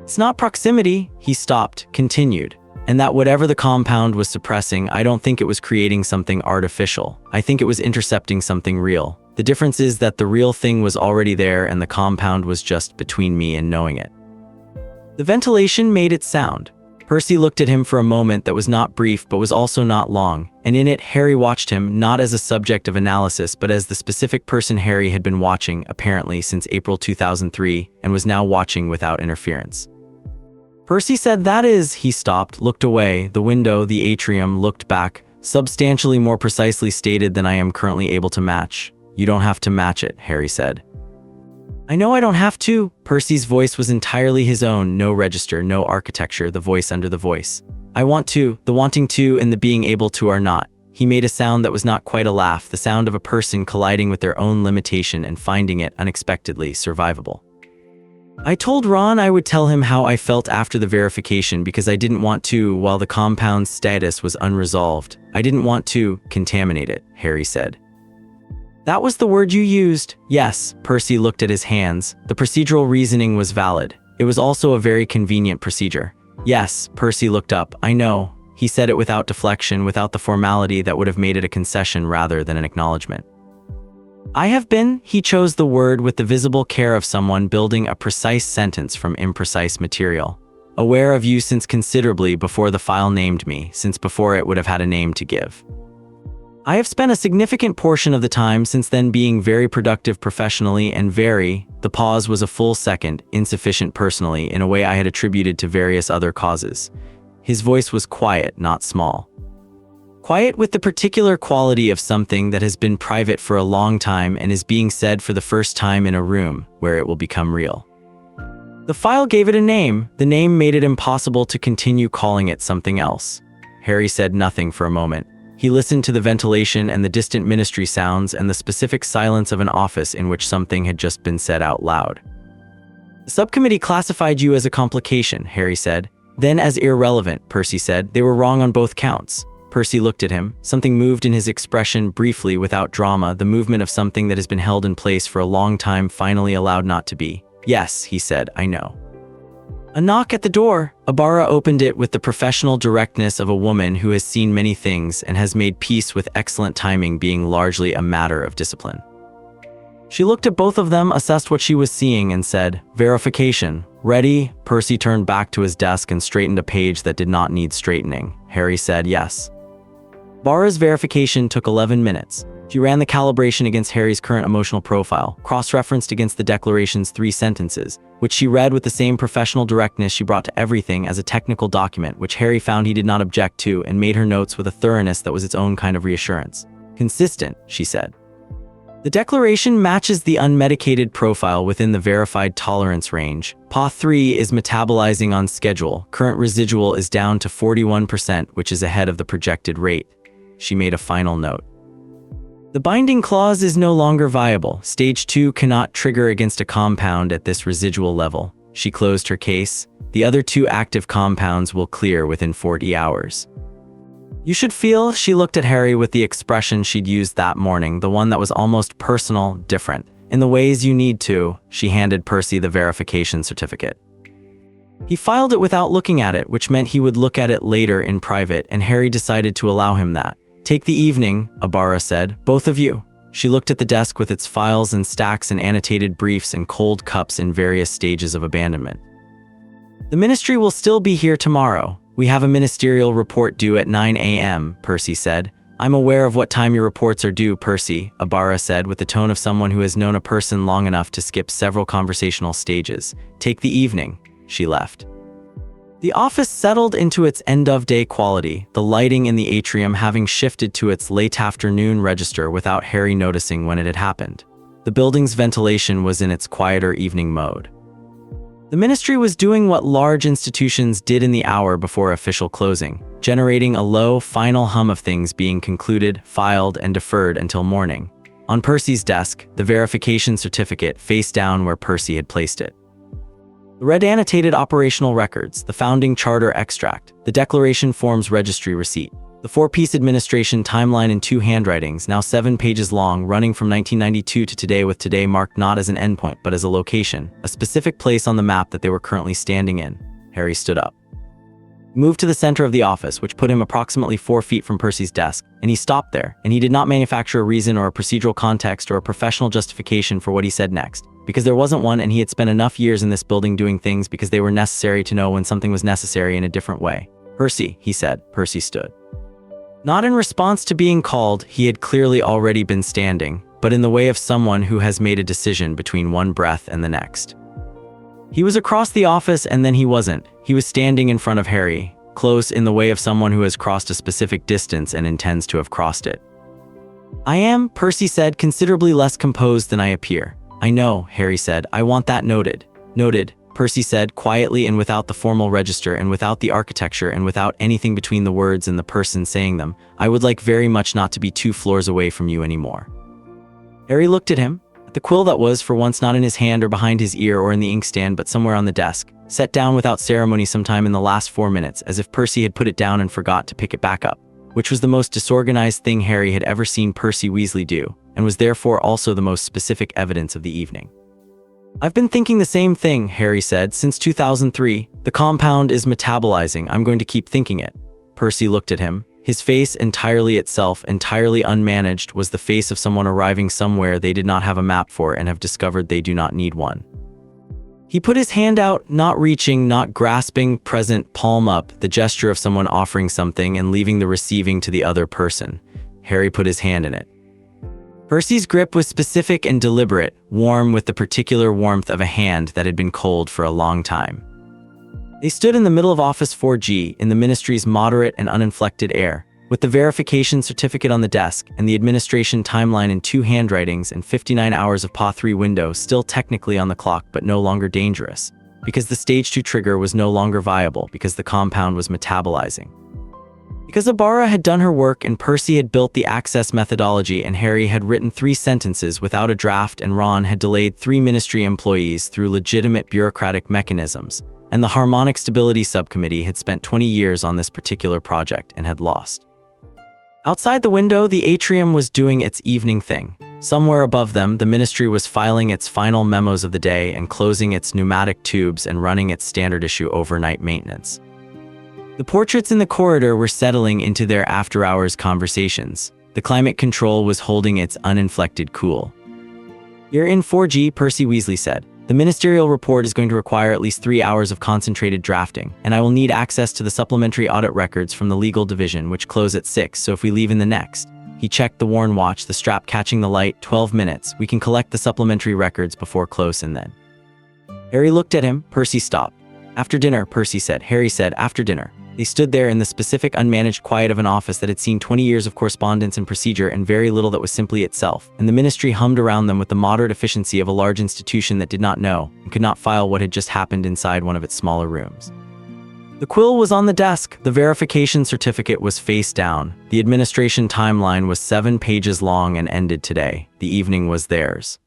It's not proximity, he stopped, continued. And that whatever the compound was suppressing, I don't think it was creating something artificial. I think it was intercepting something real. The difference is that the real thing was already there and the compound was just between me and knowing it. The ventilation made its sound. Percy looked at him for a moment that was not brief but was also not long, and in it Harry watched him not as a subject of analysis but as the specific person Harry had been watching, apparently since April 2003, and was now watching without interference. Percy said that is, he stopped, looked away, the window, the atrium, looked back, substantially more precisely stated than I am currently able to match. You don't have to match it, Harry said. I know I don't have to. Percy's voice was entirely his own, no register, no architecture, the voice under the voice. I want to, the wanting to and the being able to are not. He made a sound that was not quite a laugh, the sound of a person colliding with their own limitation and finding it unexpectedly survivable. I told Ron I would tell him how I felt after the verification because I didn't want to, while the compound's status was unresolved. I didn't want to contaminate it, Harry said. That was the word you used. Yes, Percy looked at his hands. The procedural reasoning was valid. It was also a very convenient procedure. Yes, Percy looked up. I know. He said it without deflection, without the formality that would have made it a concession rather than an acknowledgement. I have been, he chose the word with the visible care of someone building a precise sentence from imprecise material. Aware of you since considerably before the file named me, since before it would have had a name to give. I have spent a significant portion of the time since then being very productive professionally and the pause was a full second, insufficient personally in a way I had attributed to various other causes. His voice was quiet, not small. Quiet with the particular quality of something that has been private for a long time and is being said for the first time in a room where it will become real. The file gave it a name. The name made it impossible to continue calling it something else. Harry said nothing for a moment. He listened to the ventilation and the distant ministry sounds and the specific silence of an office in which something had just been said out loud. The subcommittee classified you as a complication, Harry said. Then as irrelevant, Percy said. They were wrong on both counts. Percy looked at him. Something moved in his expression briefly without drama, the movement of something that has been held in place for a long time finally allowed not to be. Yes, he said, I know. A knock at the door. Auror opened it with the professional directness of a woman who has seen many things and has made peace with excellent timing being largely a matter of discipline. She looked at both of them, assessed what she was seeing, and said, Verification. Ready? Percy turned back to his desk and straightened a page that did not need straightening. Harry said yes. Auror's verification took 11 minutes. She ran the calibration against Harry's current emotional profile, cross-referenced against the declaration's 3 sentences, which she read with the same professional directness she brought to everything as a technical document, which Harry found he did not object to, and made her notes with a thoroughness that was its own kind of reassurance. Consistent, she said. The declaration matches the unmedicated profile within the verified tolerance range. PA3 is metabolizing on schedule. Current residual is down to 41%, which is ahead of the projected rate. She made a final note. The binding clause is no longer viable. Stage 2 cannot trigger against a compound at this residual level. She closed her case. The other 2 active compounds will clear within 40 hours. You should feel, she looked at Harry with the expression she'd used that morning, the one that was almost personal, different. In the ways you need to, she handed Percy the verification certificate. He filed it without looking at it, which meant he would look at it later in private, and Harry decided to allow him that. "Take the evening," Auror said. "Both of you." She looked at the desk with its files and stacks and annotated briefs and cold cups in various stages of abandonment. "The ministry will still be here tomorrow. We have a ministerial report due at 9 a.m., Percy said. "I'm aware of what time your reports are due, Percy," Auror said with the tone of someone who has known a person long enough to skip several conversational stages. "Take the evening." She left. The office settled into its end-of-day quality, the lighting in the atrium having shifted to its late afternoon register without Harry noticing when it had happened. The building's ventilation was in its quieter evening mode. The ministry was doing what large institutions did in the hour before official closing, generating a low, final hum of things being concluded, filed, and deferred until morning. On Percy's desk, the verification certificate face down where Percy had placed it. The red annotated operational records, the founding charter extract, the declaration forms registry receipt, the four-piece administration timeline in 2 handwritings, now 7 pages long, running from 1992 to today, with today marked not as an endpoint but as a location, a specific place on the map that they were currently standing in. Harry stood up. He moved to the center of the office, which put him approximately 4 feet from Percy's desk, and he stopped there, and he did not manufacture a reason or a procedural context or a professional justification for what he said next, because there wasn't one, and he had spent enough years in this building doing things because they were necessary to know when something was necessary in a different way. "Percy," he said. Percy stood. Not in response to being called, he had clearly already been standing, but in the way of someone who has made a decision between one breath and the next. He was across the office, and then he wasn't. He was standing in front of Harry, close, in the way of someone who has crossed a specific distance and intends to have crossed it. "I am," Percy said, considerably less composed than I appear. "I know," Harry said. "I want that noted." "Noted," Percy said, quietly and without the formal register and without the architecture and without anything between the words and the person saying them. "I would like very much not to be 2 floors away from you anymore." Harry looked at him, at the quill that was, for once, not in his hand or behind his ear or in the inkstand but somewhere on the desk, set down without ceremony sometime in the last 4 minutes, as if Percy had put it down and forgot to pick it back up, which was the most disorganized thing Harry had ever seen Percy Weasley do, and was therefore also the most specific evidence of the evening. "I've been thinking the same thing," Harry said, "since 2003. The compound is metabolizing. I'm going to keep thinking it." Percy looked at him. His face, entirely itself, entirely unmanaged, was the face of someone arriving somewhere they did not have a map for and have discovered they do not need one. He put his hand out, not reaching, not grasping, present, palm up, the gesture of someone offering something and leaving the receiving to the other person. Harry put his hand in it. Percy's grip was specific and deliberate, warm with the particular warmth of a hand that had been cold for a long time. They stood in the middle of Office 4G, in the ministry's moderate and uninflected air, with the verification certificate on the desk and the administration timeline in 2 handwritings and 59 hours of PA3 window still technically on the clock but no longer dangerous, because the Stage 2 trigger was no longer viable because the compound was metabolizing. Because Auror had done her work and Percy had built the access methodology and Harry had written 3 sentences without a draft and Ron had delayed 3 ministry employees through legitimate bureaucratic mechanisms, and the Harmonic Stability Subcommittee had spent 20 years on this particular project and had lost. Outside the window, the atrium was doing its evening thing. Somewhere above them, the ministry was filing its final memos of the day and closing its pneumatic tubes and running its standard issue overnight maintenance. The portraits in the corridor were settling into their after-hours conversations. The climate control was holding its uninflected cool. "You're in 4G, Percy Weasley said. "The ministerial report is going to require at least 3 hours of concentrated drafting, and I will need access to the supplementary audit records from the legal division, which close at 6, so if we leave in the next..." He checked the worn watch, the strap catching the light. 12 minutes. "We can collect the supplementary records before close and then..." Harry looked at him. Percy stopped. "After dinner," Percy said. Harry said, "After dinner." They stood there in the specific unmanaged quiet of an office that had seen 20 years of correspondence and procedure and very little that was simply itself, and the ministry hummed around them with the moderate efficiency of a large institution that did not know and could not file what had just happened inside one of its smaller rooms. The quill was on the desk, the verification certificate was face down, the administration timeline was 7 pages long and ended today. The evening was theirs.